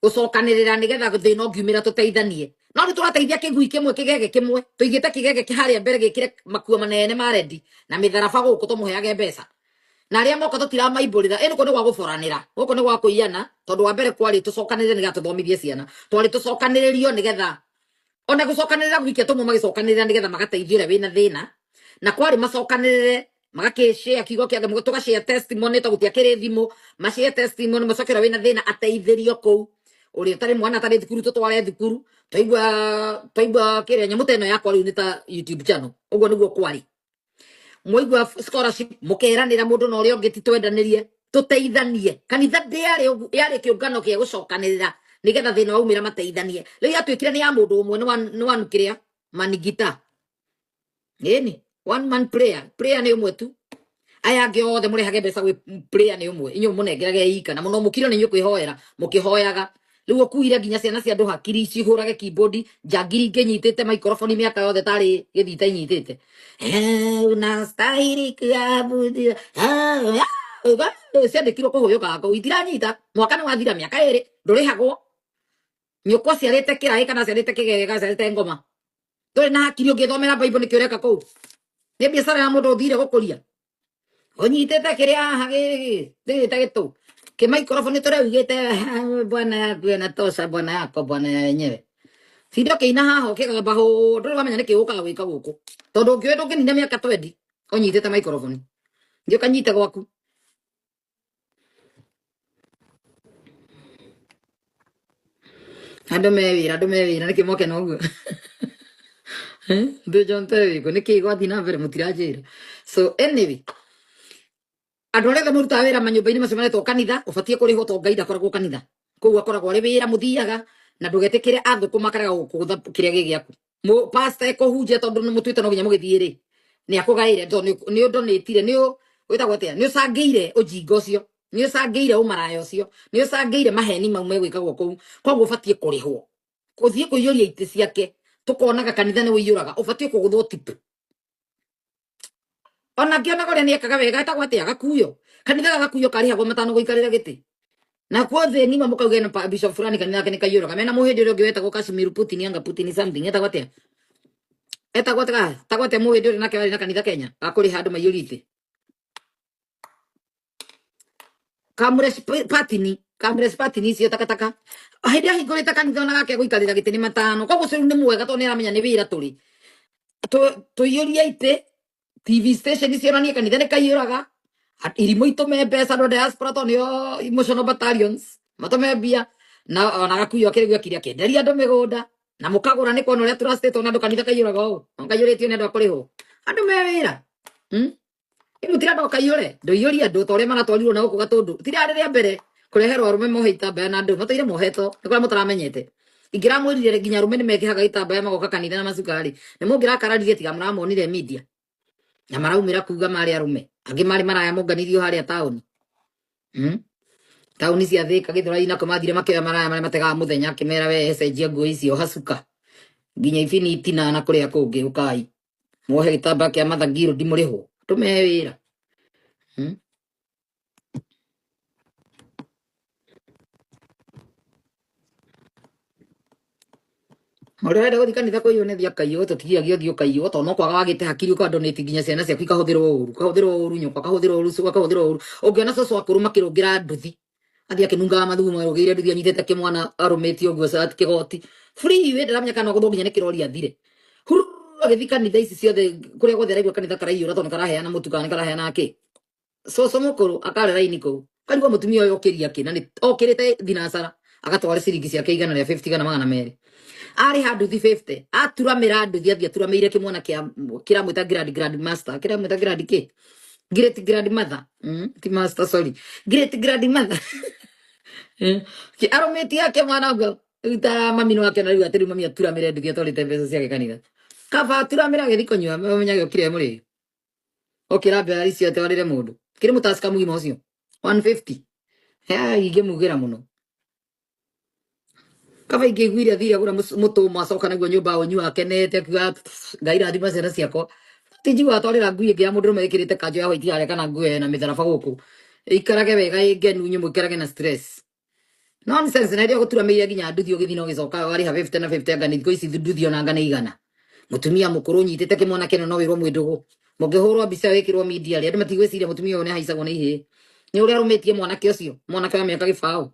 S1: Gucokanirira nigetha thina ngiumira tuteithanie. No ni turateithia kigui kimwe kigege kimwe. Tuigite kigege kiharia mbere gikire makua manene ma rendi na mitharaba guku tumuheage mbeca. Na aria moka tutira maibulira eni ko ni gwa guforanira guko ni gwa kuiyana tondu wa mbere kwari tucokanire nigetha tuthomithie ciana twari tucokaniririo nigetha ona gucokanirira gwikia tumu magicokanirira nigetha magateithia wina thina na kwari macokanirire magakishare kigo kia gamu tugashare testimony to gutia kiri thimu mashare testimony macokera wina thina ateithirio ku uri tari mwana tari thukuru tutware thukuru toigwa kire nyamu teno yakwa riu ni ta YouTube channel uguo niguo kwari moigwa scholarship mukeranira mundu no ri ongi titwendanirie tuteithanie kanitha yari kiungano kia gucokanirira nigetha thina waumira mateithanie riu yatwikire ni ya mundu umwe ni wanukiria manigita eni one man prayer ni umwe tu aya angi othe murehage mbeca gwi prayer ni umwe inyu munengerage ika na muno mukiro ni inyu kwihoera mukihoyaga riu okuire nginya ciana cia andu hakiri cihurage keyboard njangiri nginyitite microphone miaka yothe tari githita inyitite unastahili kuabudiwa ciandikirwo kuhuyuka ko itiranyita mwaka ni wathira miaka iri ndurihagwo nyukwa ciarite kirai kana ciarite kigega ciarite ngoma turi na hakiri ungithomera bible nikio reka kuu ni biacara ya mundu uthire gukuria unyitite kiria hagi thite gitu ke microphone turaugite bwana yaku na tosha bwana yako bwana yenyewe sindo kina haho kigamba ho nduri wamenya niki uka wika guku tondu ngioe ndunginina miaka 20 unyitite microphone ndio kanyite gwaku andu mewira niki moke no guo ndu jonte ko niki gwathi na mbere mutirajira so anyway andu aria muruta wira manyumba-ini macemanetwo kanitha ubatie kuriho to ngai ndakoragwo kanitha koguo akoragwo ari wira muthiaga na ndugetikire athukuma karaga gukutha kiria gigiaku pastor ekuhunjia tondu ni mutwite no ginya mugithie ri ni akugaire ni udonetire ni witagwo atia ni ucangeire ujinga ucio ni ucangeire umaraya ucio ni ucangeire maheni mau megwikagwo kuu koguo ubatie kurihwo kuthie kuiyuria ite ciake tukonaga kanitha ni wiyuraga ubatie kuguthwo tipu ona kiona gore ni ekaga wega etagwo atia gakuyo kanitha gagakuyo karihagwo matano guikarira giti na kwothe ngima mukauge na bishop fulani kanitha yake nikayuraga mena muhindi uri ungiwetagwo Kashmir Putin anga Putin something etagwo atia tagwate muhindi uri nake wari na kanitha Kenya akuri handu mayurite kamres patini cio takataka ahidi ahingurite kanitha ona gake guikarira giti ni matano koguo ciru ni mwega to ni aramenya ni wira turi tuyuria ite TV station cionanie kanitha ni kaiyuraga irimo itume mbeca no diaspora to nio emotional battalions matome mbia na ona gakuyo akirigwa kiria kenderia andu migunda na mukagura ni kono ria trusted ona andu kanitha kaiyuraga u ngayuritio ni andu akuriho andu me wira imutira ndo kaiyure ndoiyuri andu tore manatwarirwo na guku gatundu tira ria mbere kureherwo arume mohe itambaya na andu mataire moheto ni kwa mutaramenyete ingiramwirire nginya arume ni mekihaga itambaya magoka kanitha na macukari ni mungira kararire tiga muramonire media na maraumira kuga mari arume angi mari maraya munganirio haria tauni tauni cia thika githura ina kumathire makira maraya mari mategaga muthenya kimera we cenjia nguo icio hacuka nginya infinity na kuria kungi ukai mohe gitambaya kia mathangiro ndimuriho tume wira Muraya guthi kanitha ko yone thia kayo to tigia gio thio kayo to no kwaga wagite hakiri ko donate nginya ciana cia kwikahuthirwo uru nyoko kahuthirwo uru suka kahuthirwo uru ungiona coco akuruma kirungira nduthi athi akinunga mathugu marugire nduthi anyitete kimwana arumetio guo sa kigoti free we ndaramenya kana gutho nginya nikirori athire agithi kanitha ici ciothe kuria gothe raigua kanitha karaiyura to karaheana mutukana karaheana ki coco mukuru akare raini ko karigwa mutumia uyu okiria ki na ni okirite thinacara agatwara ciringi ciake igana ria 50 kana magana meri ari handu thi 50 aturamira nduthi athia turameire kimwana kira mwita grand master kira mwita grand ki great grand mother ti master sorry great grand mother ki arometi yake mwana ngo uta mami no akena riu atiri mami aturamire nduthi atwarite mbeca ciake kanitha kaba aturamira githiko nywa menya gokire muri okira mbari cio atwarire mundu kiri mutasika mugima ucio 150 inge mugira muno kaba ingiguire thire agura mutu macoka naguo nyumba onyu akenete kuga ngaira thima ciana ciakwa tinjiwa atwarira ngui ngia mundu mekirite kanjo ya white yare kana ngui na mitharaba guku ikarage wega ingenu nyumu ikarage na stress nonsense na ria gutura meire nginya nduthi ugithino gicoka wari ha 50 na 50 ngani thiko ici nduthi ona ngana igana mutumia mukuru nyitete kimwana kene no wirwo mwindugu mugihurwo mbica wikirwo media ria andu matigwiciria mutumia one haicagwo na ihe ni uria arumetie mwanake ucio mwanake wa miaka gibao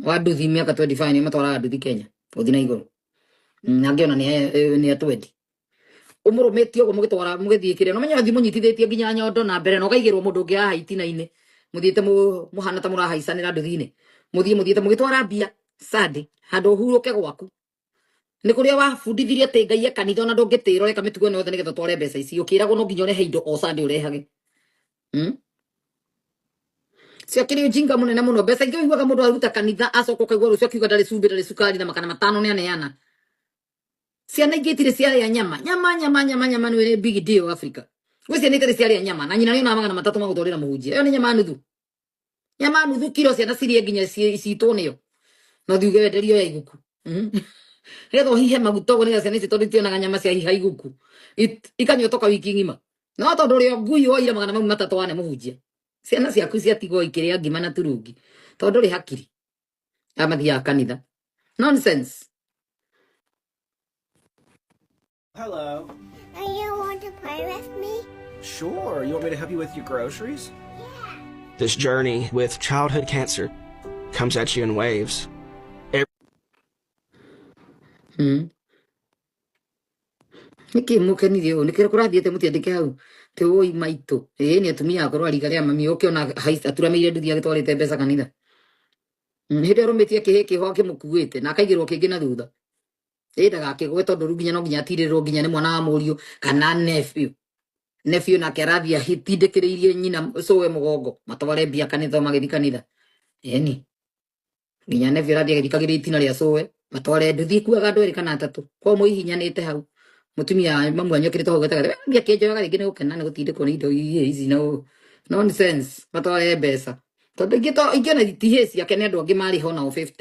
S1: wa nduthi miaka 25 ni matwara nduthi Kenya uthi na iguru nangiona ni atwendi umurumetio go mugitwara mugithiikire no menya thimu nyitithitie nginya nyondo na mbere no kaigirwo mundu ngi aha itina-ine muthiete muhana ta murahaicanira nduthi-ine muthiete mugitwara mbia sadi handu huruke gwaku ni kuria wabundithirie ati ngai kanitha na ndungitiro reka mitugo yothe nigetha tware mbeca ici ukiragwo no nginya urehe indo o sadi urehage cia kiri ujinga munene muno mbeca ingĩ wiguaga mundu aruta kanitha acoka kaigua rucio akiuga ndari cumbi ndari sukari na makana matano ni aneana ciana ingĩ itire ciarĩa nyama ni big deal Africa gwe ciana itire ciarĩa nyama na nyina niona magana matatu magutwarira muhunjia iyo ni nyama nuthu kilo ciana cirie nginya citwo niyo no thiuge wenderio ya iguku retho hihe magutogo ni ciana ici tondu tionaga nyama cia hiha iguku ikanyotoka wiki ngima no tondu rio ngui oire magana mau matatu wane muhunjia ciana ciaku ciatigwo ikiria ngima na turungi tondu ri hakiri amathia kanitha nonsense.
S6: Hello.
S7: Do you want to play with me?
S6: Sure. You want me to help you with your groceries? This journey with childhood cancer comes at you in waves.
S1: Niki mukenirie u nikira kurathiete mutiandike hau te oi maitu ni atumia akorwo arigaria mami ukiona aturameire nduthi agitwarite mbeca kanitha hindi arumetie kihe kiho kimukuite na akaigirwo kingi na thutha ndaga kigwe tondu nginya no nginya atirirwo nginya ni mwana wa murio kana nephew na kerathia hitindikiriirie nyina sowe mugongo matware mbia kanitha magithi kanitha ni nginya nephew rathia githikagiria itina ria sowe matware nduthi kuaga andu eri kana atatu kwa muihinyanite hau mutumia mamu anyokirite hau gataga mbia kenjoga ringi ni gukena ni gutindikwo ni indo ici no nonsense matware mbeca tondu ingena tiheci ake ni andu angi mari ho na 50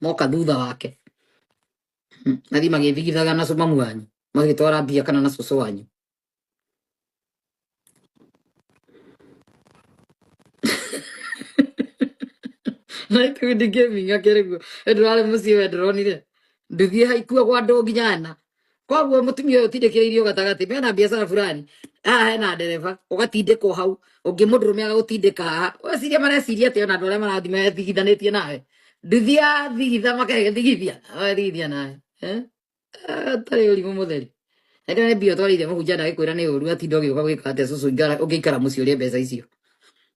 S1: moka thutha wake nathi magithigithaga na mamu wanyu magitwara mbia kana na cucu wanyu naitu ndigeminga kerego ndwale muci we ndronire nduthie haikua gwa ndo nginyana kwaguo mutumia uyu tindikiriirio gatagati mena biashara fulani hena ndereva ugatindikwo hau ungi mundurume agagutindika haha weciria mareciria ati ona andu aria marathi methigithanitie nawe nduthia thigitha makegethigithia thigithia nawe tari urimu mutheri ndio ne bio twarire muhunjia ndagikwira ni uru atinda ugiuka gwika ate cucu ungiikara muci urie mbeca icio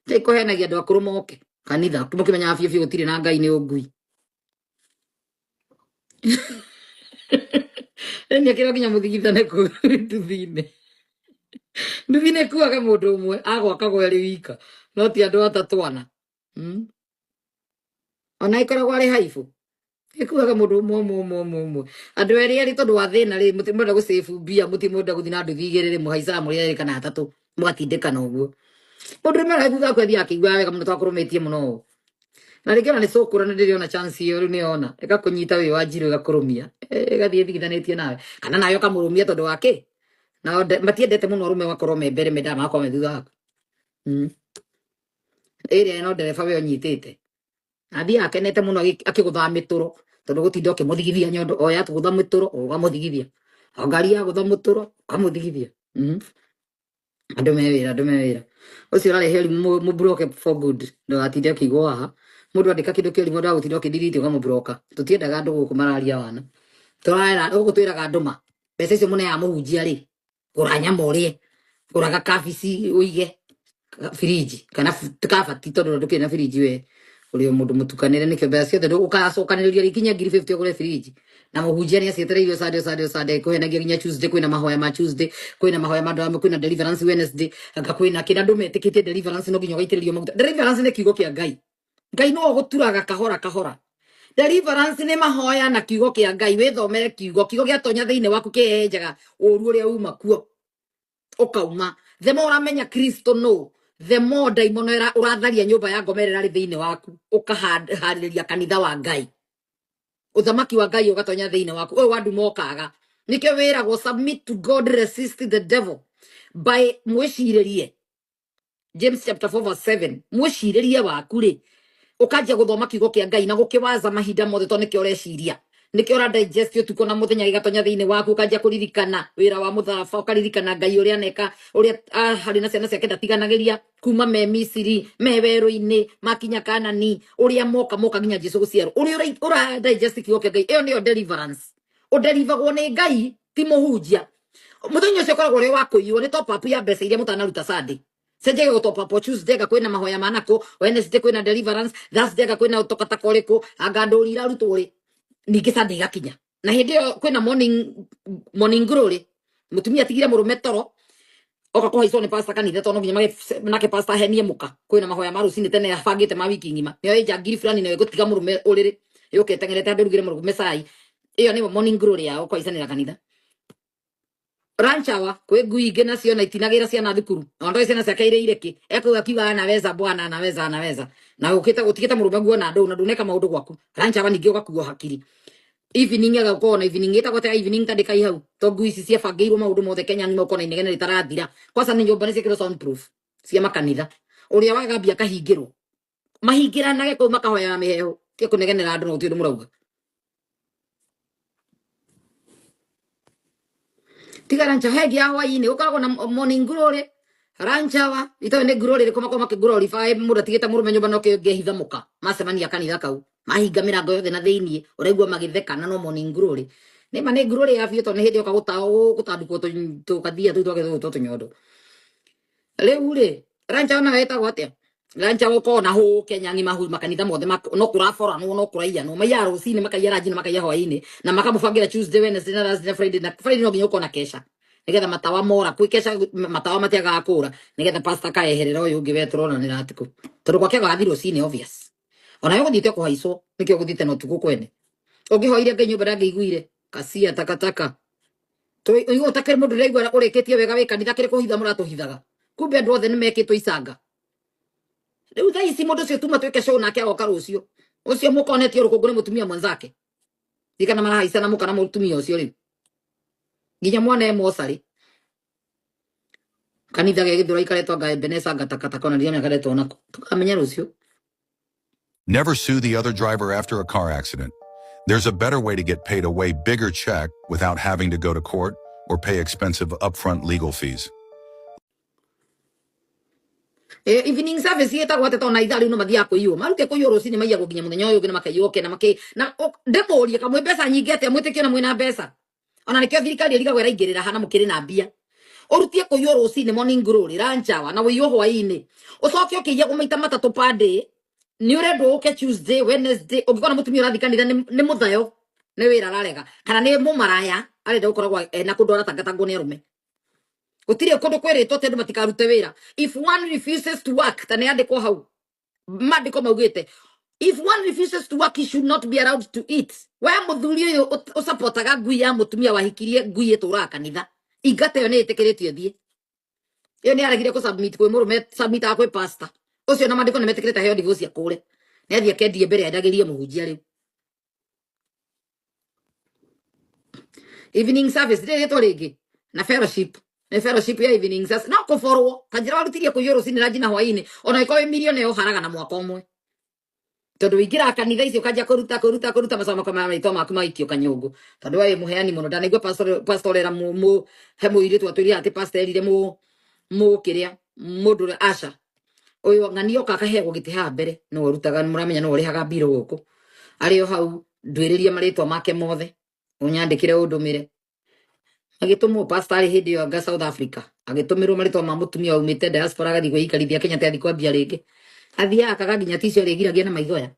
S1: ndikuhenagia andu akuru moke kanitha mukimenya afio fio gutire na ngai ni ungui enya kira kinya muthigithane ku nduthine kuaga mundu umwe agwaka gweri wika no ti andu atatwana ona ikoragwo ari haifu ikuaga mundu umwe andu eri tondu wa thina ri mutimunda gusefu bia mutimunda guthina nduthi igirire muhaica muri eri kana atatu mugatindikana uguo mundu mara thutha kwa thia akigwa wega muno twakurumitie muno na rĩngĩ ona nĩ cũkũra nĩ ndĩrĩ ona chance iyo rĩu nĩona ĩgakũnyita wĩ wa Njirũ ĩgakũrũmia ĩgathiĩ thigithanĩtie nawe kana nayo kamũrũmia tondũ wake na matiendete mũno arũme makorwo me mbere menda makorwo me thutha waku ĩrĩa no ndereba we ũnyitĩte athiĩ akenete mũno akĩgũthaga mĩtũro tondũ gũtinda ũkĩmũthigithia nyondo oya tũgũtha mĩtũro ũkamũthigithia o ngari ya gũtha mũtũro ũkamũthigithia andũ me wĩra ũcio ũrarehe mũbroke for good ndũgatinde ũkĩigwo haha mundu andika kindu kĩũru mundu agũtinda ũkĩdiriti ũkamũbroka tũtiendaga andũ gũkũ mararia wana tũraera ũgũtwĩraga ndũma mbeca icio mũne ya mũhunjia rĩ gũra nyama ũrĩe gũraga kabici ũige firiji kana kabati tondũ ndũkĩrĩ na firiji we ũrĩ mũndũ mũtukanĩre nĩkĩo mbeca ciothe ndũgũkacokanĩrĩria rĩkinya ngiri 50 ũgũre firiji na mũhunjia nĩ acietereirio Sunday kũhenagia nginya Tuesday kwĩna mahoya ma Tuesday kwĩna mahoya ma ndwame kwĩna deliverance Wednesday anga kwĩna kĩrĩa andũ metĩkĩtie deliverance no nginya ũgaitĩrĩrio maguta deliverance nĩ kiugo kĩa Ngai Ngai no guturaga kahora deliverance ni mahoya na kiugo kia Ngai withomere kiugo gia tonya thiine waku kienjaga uru uria uma kuo ukauma the more uramenya Kristo no the more daimon uratharia nyumba ya ngomerera ri thiine waku ukahariria kanitha wa Ngai uthamaki wa Ngai ugatonya thiine waku we wandu mokaga nikio wiragwo submit to God, resist the devil by mwiciririe James chapter 4:7 mwiciririe waku ri ukajia guthoma kiugo kia Ngai na gukiwaza mahinda mothe to nikio ureciria nikio ura digest utuko na muthenya igatonya thiine waku ukajia kuririkana wira wa mutharaba ukaririkana Ngai uria neka uria hari na ciana ciake ndatiganagiria kuma me Misiri me weru-ini makinya Kanani uria moka nginya Jesu guciarwo uria ura digest kiugo kia Ngai iyo niyo deliverance udelivagwo ni Ngai ti muhunjia muthenya ucio koragwo uri wa kuiywo ni top up ya mbeca iria mutanaruta Sunday Senjege utopa po Tuesday kwina mahoya manako Wednesday kwina deliverance Thursday kwina utokata koreko agandori raruto ri ningi Sunday gakinya na hindi yo kwina morning glory mutumia tigire murume toro oka kwa hizo ni pastor kanitha tono nginya nake pastor henie muka kwina mahoya maru cini tene afangite ma wiki ngima yo eja ngiri fulani nawe gutiga murume uriri yuke tengerete andu rugire murume sai iyo ni morning glory yao kwa isanira kanitha ranchawa kwe ngui ingi nacio na itinagira ciana thukuru ondo ciana ciake ireki ekuga kiuga anaweza bwana anaweza na ukita gutigita murume guo na ndu na nduneka maundu gwaku ranchawa ningi ugakuo hakiri evening agakorwo na evening ita gote evening tandika ihau to ngui ici ciabangĩirwo maundu mothe Kenya ni moko na inegene ritarathira kwasa ni nyumba ni ciakĩrwo soundproof cia makanitha uria wagambia kahingĩrwo mahingĩranage kũu makahoya mĩheho tie kũnegenera andũ no ti ũndũ mũrauga tiga rancha hegi ya hwaini ukoragwo na morning glory ranchawa ito ne glory ri koma glorify muda tigita murume nyumba no kĩngehitha muka macemania kanitha kau mahinga mirango yothe na thiini uraigua magithekana no morning glory ni mane glory ya fio to ne hindi ukagutao gutandukwo tukathia tu tunyondo riu ri ranchawa na wetagwo atia ranchawa ko na hu Kenya ngima hu makanitha mothe no kurafora no kuraiya no maya rucini makaiya ranjini makaiya hwaini na makamubangira Tuesday Wednesday na Thursday Friday no nginya ukona kesha nigetha matawa mora kwikesha matawa matiaga kura nigetha pastor kaeherera uyu ungi weturona ni ratiku tondu gwake gathi rucini obvious ona yo guthite kuhaicwo nikio guthite no tuku kwene ungihoire Ngai nyumba ndangĩiguire kasia takataka to igo takere mundu reigwa ũrĩkĩtie wega wĩ kanitha kĩrĩ kũhitha mũratũhithaga kumbe andũ othe nĩmekĩtwo icanga rĩu thaa ici mũndũ ũcio tuma twĩke show nake agoka rũcio ũcio mũkonetio rũkũngũ nĩ mũtumia mwenzake thikana marahaicana mũka na mũtumia ũcio rĩu nginya mwana emosarĩ kanitha gegĩthũra ikaretwo anga Ebeneza anga takataka ona ndia mĩakaretwo nako tukamenya rũcio.
S8: Never sue the other driver after a car accident. There's a better way to get paid a way bigger check without having to go to court or pay expensive upfront legal fees.
S1: Evening service yetagwo atete ona ithaa rĩu no mathiaga kũiywo maruke kũiywo rũcinĩ maiyagwo nginya mũthenya ũyũ ũngĩ na makaiywo ke na ndĩmũrie kamwe mbeca nyingĩ atĩa mwĩtĩkio na mwĩna mbeca ona nĩkĩo thirikari ĩrigagwo ĩraingĩrĩra hana mũkĩrĩ na mbia ũrutie kũiywo rũcinĩ morning glory ranchawa na wĩiywo hwainĩ ũcoke ũkĩiyagwo maita matatũ per day ni urendo uke Tuesday Wednesday ungikona mutumia urathi kanitha ni muthayo ni wira ararega kana ni mumaraya arenda gukoragwa na kundu aratangatangwo ni arume gutire kundu kwiritwo tendu matikarute wira if one refuses to work tani andikwo hau mandiko maugite if one refuses to work he should not be allowed to eat we muthuri uyu usupportaga ngui ya mutumia wahikirie ngui etura kanitha ingate yo ni itikiritio thie yo ni aragire ku submit kwi murume submit akwe pastor ucio na mandiko nimetikirite heo divorce akure ni athie kendie mbere endagirie muhunjia riu evening service dire to rigi na fellowship ya evening service no ko forwo kanjira warutirie ku yoro sini rajina hwaini ona iko milioni yo haraga na mwaka umwe tondu wingira kanitha icio kanja kuruta masomo kama maito maku maikio kanyungu tondu we muheani muno ndanaigua pastor era mu he muiritu atwiri ati pastor erire mu kiria mundu asha oyo ng'anio kakahego gitiha mbere no rutaga muramenya no rihaga biro guku ario hau ndwiririe maritwa make mothe unyandikire undumire agitumo pastor ari hindi yo nga South Africa agitumirwo maritwa ma mutumia umite diaspora gathi gwikarithia Kenya te athi kwambia ringi athia akaga nginya ticio rigiragia na maithoya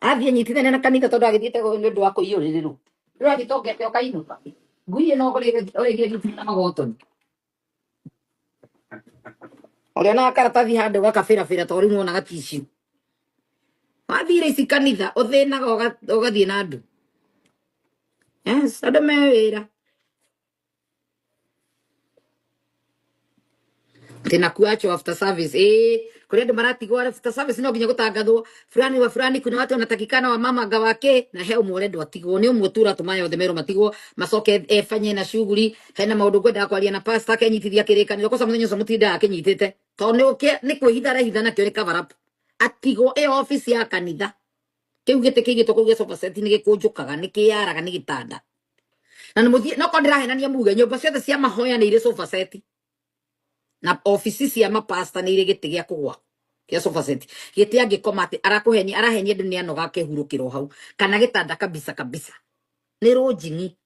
S1: athia nyitithane na kanitha tondu agithiete go ni undu wa kuiyuririru riu agitongete okainuka ngui no rigiria githina magotoni ore na karatathi hande gakabira tori muona gaticio wathire ici kanitha uthinaga ugathie na andu yes andu me wira tena kuacho after service kuri andu maratigwo after service no nginya gutangathwo fulani wa fulani kuna watu wanatakikana wa mama gawake na he umwe ndo atigwo ni umwe tura tumayo themero matigwo macoke efanye na shughuli hena maundu gwenda kwaria na pastor kenyitithia kirikaniro kosa muthenya ucio mutinda akinyitite to ni kwihithara hithana kio ni cover up atigwo office ya kanitha kiu gite kigito kuge sofa set ni gikunjukaga ni kiaraga ni gitanda na ni muthie no kondira henania muge nyumba ciothe cia mahoya ni ire sofa set na office cia mapasta ni ire gite gia kugwa kia sofa set gite angikoma ati arahenia ndu ni anoga kehurukiro hau kana gitanda kabisa ni rojingi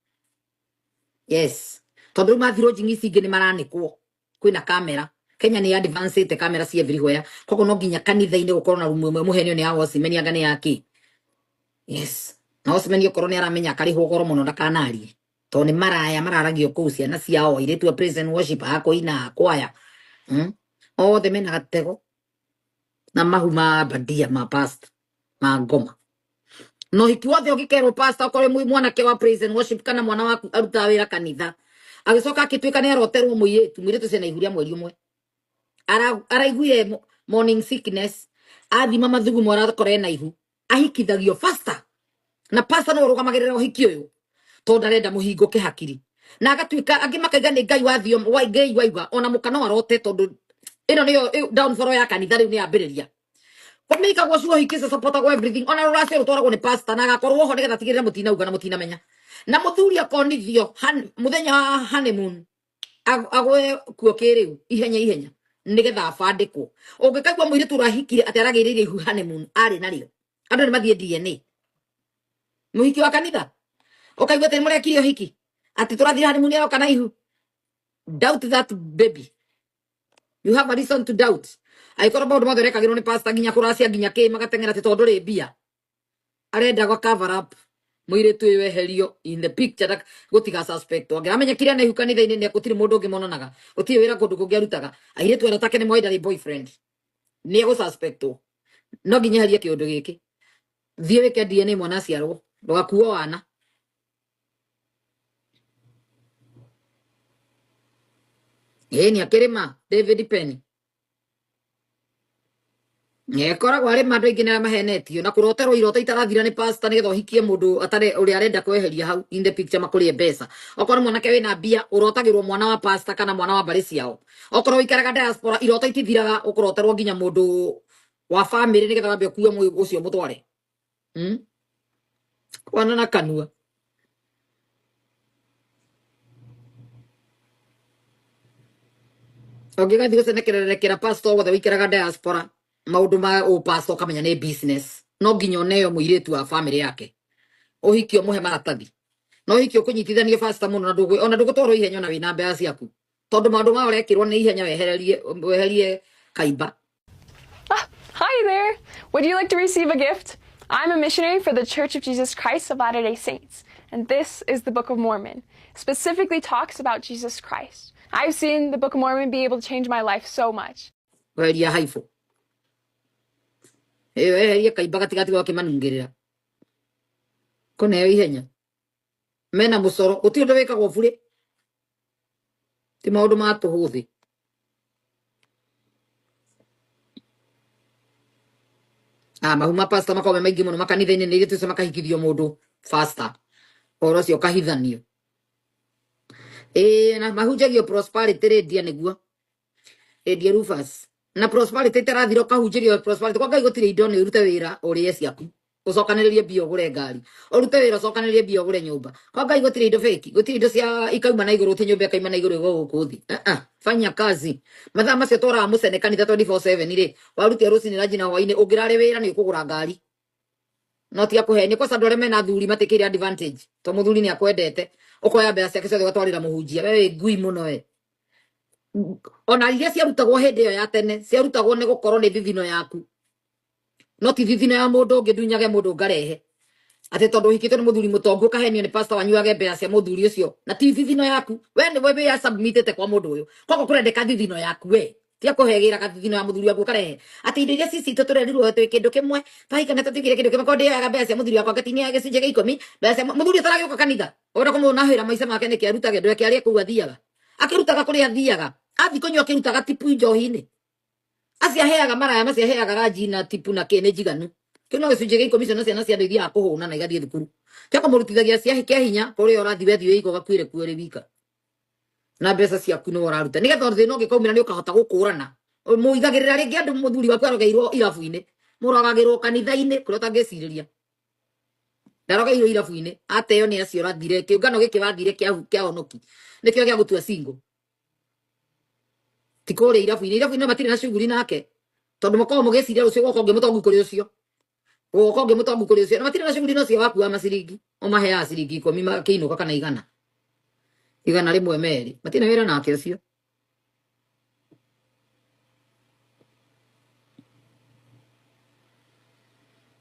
S1: yes tondu mathiro jingi cingi ni maranikwo kwina kamera Kenya ni advanced camera cia everywhere koko no nginya kanitha-ini gukorwo na rumu imwe muhenio ni awo simenia ngane yake yes na osimenia korwo ni aramenya karihwo goro muno ndakanarie to ni maraya mararagio kuu ciana ciao iretu present worship akoina kwaya othe mena gatego na mahuma bandia ma past ma ngoma no hikiwothe ugikerwo pastor okore mwanake wa present worship kana mwana waku aruta wira kanitha agicoka akitwika ni aroterwo muiretu cena ihuria mweri umwe araiguire morning sickness athima mathugumo arakore na ihu ahikithagio faster na pastor no rugamagirira uhiki uyu to ndarenda muhingo ke hakiri na agatwika angimakaiga ni ngai wathio wa ngai waiga ona mukano arote tondu ino niyo downfall ya kanitha riu ni ambiriria kumika gwa suo hikisa support go everything ona rurase rutwaragwo ni pastor na agakorwo ho nigetha tigirire mutina uga na mutina menya na muthuri akonithio muthenya honeymoon agwe kuo kiriu ihenya nigetha abandikwo ungikaigwa muiritu urahikire ati aragirire ihu honeymoon ari nario andu ni mathie DNA muhiki wa kanitha ukaigwa tene murekire hiki ati turathira honeymoon yao kana ihu doubt that baby you have a reason to doubt aikora maundu mothe rekagirwo ni pastor nginya kuracia nginya ki magatengera ti tondu ri mbia arenda go cover up muiritu uyu eherio in the picture gutiga suspect wange amenya kiria na ihu kanitha-ini ni gutiri mundu ungi mononaga gutiri wira kundu kungi arutaga airetu era take ni moida boyfriend ni go suspect no nginya haria kiundu giki thie wike DNA mwana ciarwo ndugakuo wana ni akirima David Penny koragwo ari mandu aingi nira mahenetio na kuroterwo iroto itarathira ni pastor nigetha uhikie mundu atari uri arenda kweheria hau in the picture makurie mbeca okorwo mwanake wina mbia urotagirwo mwana wa pastor kana mwana wa mbari ciao okorwo ikaraga diaspora iroto itithiraga ukuroterwo nginya mundu wa family nigetha wambe kuwa muyo ucio mutware kwana na kanua ogigathi gucenekererekera pastor wothe wikaraga diaspora maundu ma pastor kamenya ni business no nginya oneyo muiritu wa family yake uhikio muhe maratathi no hikio kunyitithania pastor muno na ndugu ona ndugutwaro ihenya na wina mbea ciaku tondu maundu ma urekirwo ni ihenya weherie kaimba
S9: Hi there! Would you like to receive a gift? I'm a missionary for the Church of Jesus Christ of Latter-day Saints, and this is the Book of Mormon. It specifically talks about Jesus Christ. I've seen the Book of Mormon be able to change my life so much.
S1: Well, ya haifo. Ya kaiba katikati wake manungirira. Kone ihenya. Mena musoro. Uti ndo weka gofure. Ti maundu ma tuhuthi. Mahuma pastor makome maigi muno makanitha-ini nĩ ithuĩ makahikithio mũndũ faster. Oro cio kahithanio. Na mahunjagio prosperity rĩndia nĩguo. Endia Rufus. Na prosperity terathiro kahunjirio prosperity. Kwa Ngai gũtirĩ indo nĩ urute wĩra ũrĩe ciaku. Ũcokanĩrĩrie mbia ũgũre ngari. Ũrute wĩra ũcokanĩrĩrie mbia ũgũre nyũmba. Kwa Ngai gũtirĩ indo fake. Gũtirĩ indo cia ikauma na igũrũ ti nyũmba ikauma na igũrũ gũkũ thĩ. Fanya kazi. Mathaa macio tũraga mũcene kanitha 24/7 rĩ. Warutia rũcinĩ na njina hwainĩ ũngĩrarĩ wĩra nĩ ũkũgũra ngari. No ti akũhenia kwa sababu arĩa mena thuri matikĩrĩ advantage. To mũthuri nĩ akwendete. Ũkoya mbeca ciake ciothe ũgatwarĩra mũhunjia. Wewe ngui mũno we. Ona iria ciarutagwo hĩndĩ ĩyo ya tene ciarutagwo nĩ gũkorwo nĩ thithino yaku no ti thithino ya mũndũ ũngĩ ndunyage mũndũ ngarehe ati tondu hikite ni muthuri mutongu ukahenio ni pastor wanyuage mbea cia muthuri ucio na ti thithino yaku we ni we ya submitete kwa mundu uyu koko kurendeka thithino yaku we tia kuhegira ka thithino ya muthuri waku karehe ati indo iria cici turerirwo twi kindu kimwe twahikana tutigire kindu kimwe kondi yaga mbea cia muthuri wakwa gatini ya gicunje gia 10 mbea cia muthuri utaragiuka kanitha ora kumuna hira maica make ni kiarutage ndwe kiarie kuwa thiaga akirutaga kuri athiaga athi kunywa kirutaga tipu njohi-ini acia heaga maraya macia heaga ranji na tipu na kene jiganu kino gicunje gia 10 ciana ciana cia ndeithia kuhuna na igathie thukuru tia kumurutithagia cia hikia hinya kuri orathi wethi wiko gakwire kuore wika na mbeca ciaku no oraruta nigetha thina ungikaumira ni ukahota gukurana muigagirira ringi andu muthuri waku arogeirwo irabu-ini murogagirwo kanitha-ini kuria utangiciriria ndarogeirwo irabu-ini ateo ni acio rathire kiungano giki wathire kia honoki nikio gia gutua single tikore irabu-ini matire na shughuli nake tondu mukoo mugiciria ucio goko ngimutongu kuri ucio goko ngimutongu kuri ucio na matire na shughuli no cio waku wa masiringi umahea siringi 10 makiinuka kana igana rimwe meri matire wira nake ucio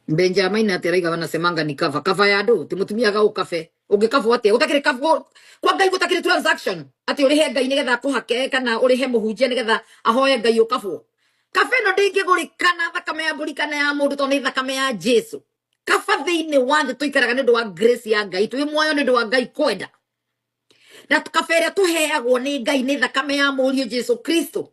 S1: Benjamin ateraiga wanasemanga ni kava ya ndo timutumiaga ukafe ungikafu atia utakire kafu kwa Ngai gutakire transaction ati urihe Ngai nigetha kuhake kana urihe muhunjia nigetha ahoye Ngai ukafu kafe no ndingigurikana thakame ya mburi kana ya mundu to ni thakame ya Jesu kafa thiini wanthe tuikaraga ni ndu wa grace ya Ngai twi muoyo ni ndu wa Ngai kwenda na tukafere tuheagwo ni Ngai ni thakame ya murio Jesu Kristo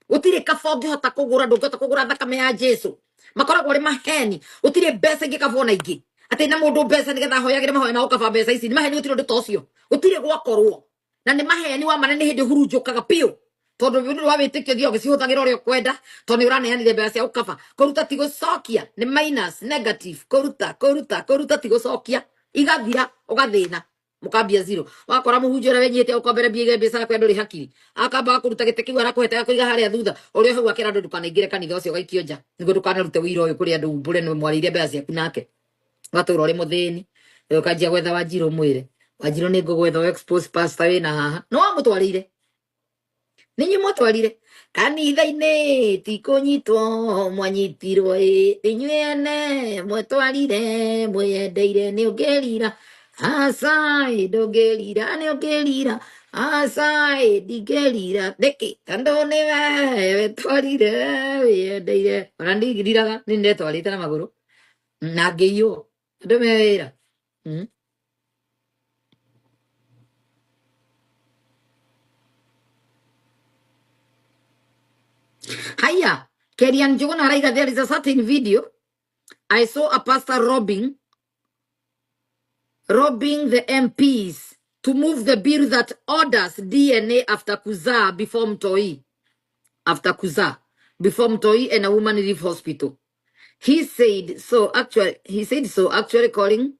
S1: utire kafa ungihota kugura ndungihota kugura thakame ya Jesu makoragwo ri maheni utire mbeca ingi kavona ingi ati na mundu mbeca nigetha hoyagire mahoya na ukava mbeca ici ni maheni utire ndu tocio utire gwakorwo na ni maheni wa manene hindi hurunjukaga pio tondu bindu wa witikio thio gicihuthagira uria kwenda tondu ni uraneanire mbeca cia ukava kuruta ti gucokia ni minus negative kuruta ti gucokia igathira ugathina mukambia zero wakora muhunjia ura wenyete ukombere biege mbeca kwenda uri hakiri akamba kuruta gite kiu arakuheta kuiga haria thutha uria hau akira ndu ndukanaingire kanitha ucio gaikio nja nigo ndukanarute wira uyu kuri andu mbure ni mwarire mbeca ciaku nake gatura uri muthini ukanjia gwetha Wanjiru mwire Wanjiru ni ngugwetha expose pastor wina haha no mutwarire ninyi mutwarire kanitha-ini ti kunyitwo mwanyitirwo inyuene mwetwarire mweyendeire ni ungirira asai ndũngĩrira nĩ ũngĩrira asai ndingĩrira nĩkĩ tondũ nĩ we twarire wĩyendeire ona ndiriraga nĩ ndetwarĩte na magũrũ na ngĩiywo andũ me wĩra haya Kerian Njuguna araiga there is a certain video I saw a pastor robbing the MPs to move the bill that orders DNA after kuzaa before mtoi. After kuzaa before mtoi and a woman leave hospital. He said so actually calling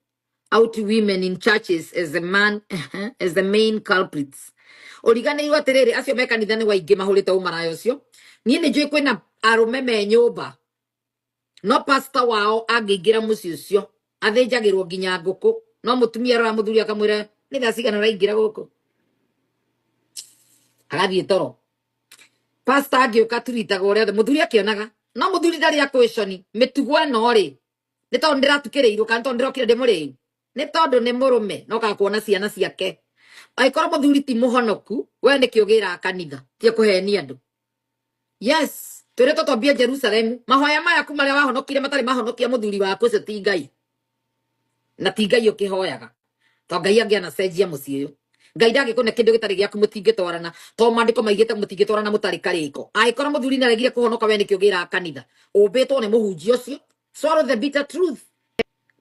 S1: out women in churches as the main culprits. Origane iwa terere asio meka nithane wa ingi mahurite umarayo ucio. Nie ni njui kwina arume me nyumba. No pastor wao agingira muci ucio. Athinjagirwo nginya nguku. No mutumia ra muthuri akamwira ni thaa cigana raingira guku agathie toro pastor agiuka turitaga uria muthuri akionaga no muthuri ndari ya question mitugo no ri ni tondu ndiratukiriirwo kana tondu ndirokire ndimuri ni tondu ni murume no ka kuona ciana ciake aikora muthuri ti muhonoku we ni kiugira kanitha tie kuhenia andu yes tureto twambia Jerusalem mahoya maya ku maria wahonokire matari mahonokia muthuri waku ucio ti Ngai na ti Ngai ukihoyaga to Ngai angiana cenjia mucii uyu Ngai ndagikune kindu gitari giaku mutingitwarana to mandiko maigite mutingitwarana mutari kariko aikora muthuri naregire kuhonoka we ni kiugira kanitha ubitwo ni muhunji ucio swallow the bitter truth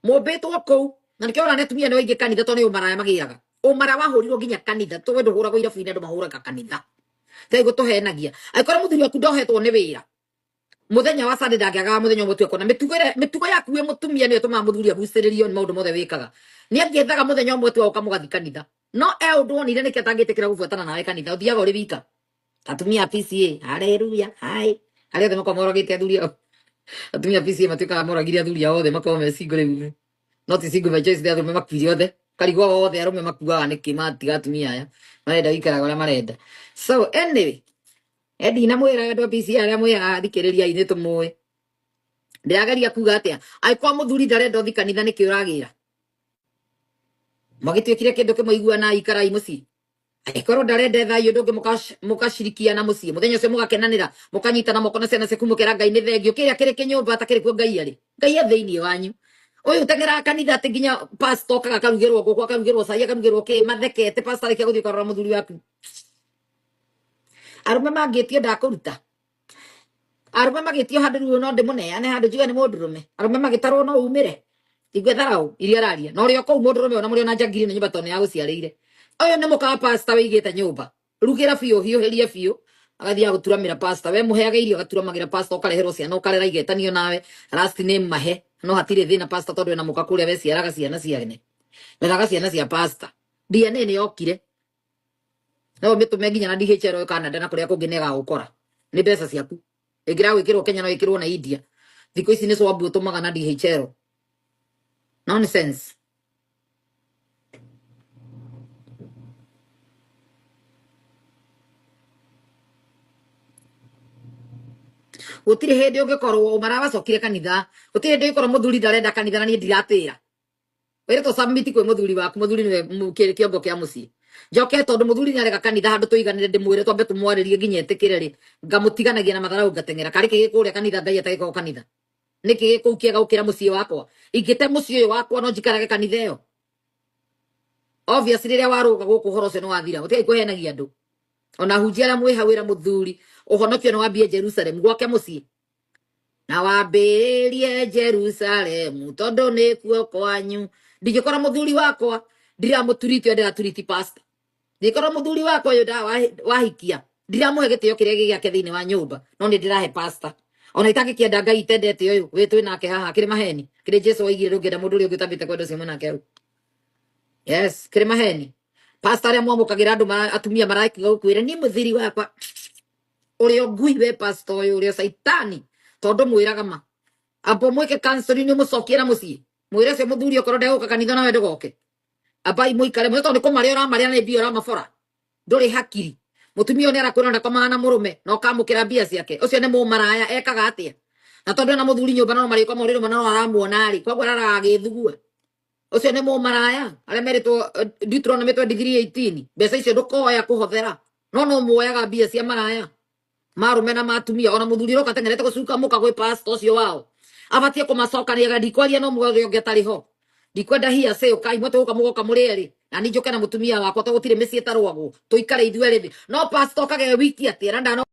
S1: mubitwo ku na nikio ora netumia ni waingi kanitha to ni umaraya magiraga umara wahurirwo nginya kanitha to wendo huragwo ira fina ndo mahuraga kanitha tai gutuhenagia aikora muthuri waku ndohetwo ni wira muthenya wa Sunday ndagiaga muthenya umwe twekona mitugo yaku we mutumia ni tuma muthuri aguciririo ni maundu mothe wikaga ni angiethaga muthenya umwe twa ukamugathi kanitha no undu onire niki atangitikira gubuatana nawe kanitha uthiaga uri wika atumia PCA haleluya hai aria thema kwa morogite athuri atumia PCA matuika moragire athuri othe makao me single riu no ti single choice de athuri makuire othe karigwa othe arume makuaga niki matiga atumia aya marenda wikaraga uria marenda so anyway Edi na mwira ndo PCA aria mwira thikiriria ini tumwe ndirageria kuga atia aikwa muthuri ndarenda thi kanitha niki uragira magitwikire kindu kimwe ikarai mucii aikoro ndarenda thayo ndungi mukashirikiana mucii muthenya ucio mugakenanira mukanyitana moko na ciana ciaku mukira Ngai ni thengio kiria kiri kinyumba ta kiri ku Ngai ari Ngai athiini wanyu uyu tengera kanitha ati nginya pastor kaga karugirwo guku akarugirwo cai akarugirwo ki mathekete pastor reke guthii karora muthuri waku arume magitio ndakuruta arume magitio handu riu no ndimuneane handu njuga ni mundurume arume magitarwo no umire igwetharau iria raria no rio ko mundurume ona muri ona njagiri ni nyumba tone ya guciarire uyu ni muka pastor wigite nyumba rugira biu hiuhirie biu agathia guturamira pastor we muheaga irio gaturamagira pastor ukareherwo ciana ukarera igetanio nawe last name mahe no hatire thina pastor tondu na muka kuria we ciaraga ciana ciane meraga ciana cia pastor DNA ni yokire no mitume nginya na DHL Canada na kuria kungi nega gukora ni mbeca ciaku ingira gwikirwo Kenya no ikirwo na India thiko ici ni swabu utumaga na DHL nonsense utire hindi ungikorwo marabacokire kanitha utire hindi ungikorwo muthuri ndarenda kanitha na nie ndiratira wire to submit kwi muthuri waku muthuri niwe kiongo kia mucii njoke tondu muthuri narega kanitha handu tuiganire ndimwire twambe tumwaririe nginya etikire ri ngamutiganagia na matharau ngatengera kari kigi kuria kanitha Ngai atagiko kanitha niki gikukia gaukira mucii wakwa ingite mucii uyu wakwa no njikarage kanitha iyo obviously riria waruga guku horo cio ni wathira utige kuhenagia andu ona hunjia aria mwi hawira muthuri uhonokio ni wambie Jerusalem gwake mucii na wambirie Jerusalem tondu ni kuo kwanyu ndingikora muthuri wakwa ndiramuturiti ndiraturiti pastor ndikora muthuri wakwa uyu wahikia ndiramuhe gitio kiria giake thiini wa nyumba no ni ndirahe pastor ona itangikienda Ngai tendete uyu witwe nake haha kiri maheni kiri Jesu waigire rungenda mundu uri ugitambite kwendo cio mwana keu yes kiri maheni pastor aria mwamukagira andu atumia maraikiga gukwira ni muthiri wakwa urio ngui we pastor uyu urio saitani tondu mwiraga ma abo mwike cancel ni mucokiera mucii mwire cio muthuri okoro ndeuka kanitha na wende goke abai muikare mwe tondu kumaria ora maria ni bio ora mabora nduri hakiri mutumia ni arakwira ndakomana na murume no kamukira mbia ciake ucio ni mumaraya ekaga atia na tondu na muthuri nyumba no mariko moriro no aramuona ari kwa gwara agithugua ucio ni mumaraya aria meritwo Deuteronomy 23:18 mbeca icio ndukoya kuhothera no muoyaga mbia cia maraya marume na matumia ona muthuri roka tengerete gucuka muka gwi pastor ucio wao abatie kumacokania ndikwaria no muothe ungetariho ndikwenda hia se ukai mwe tuka mugoka murieri na ni njoke na mutumia wakwa to gutire micii tarwago tuikare ithuere thi no pastor kage wiki ati randa no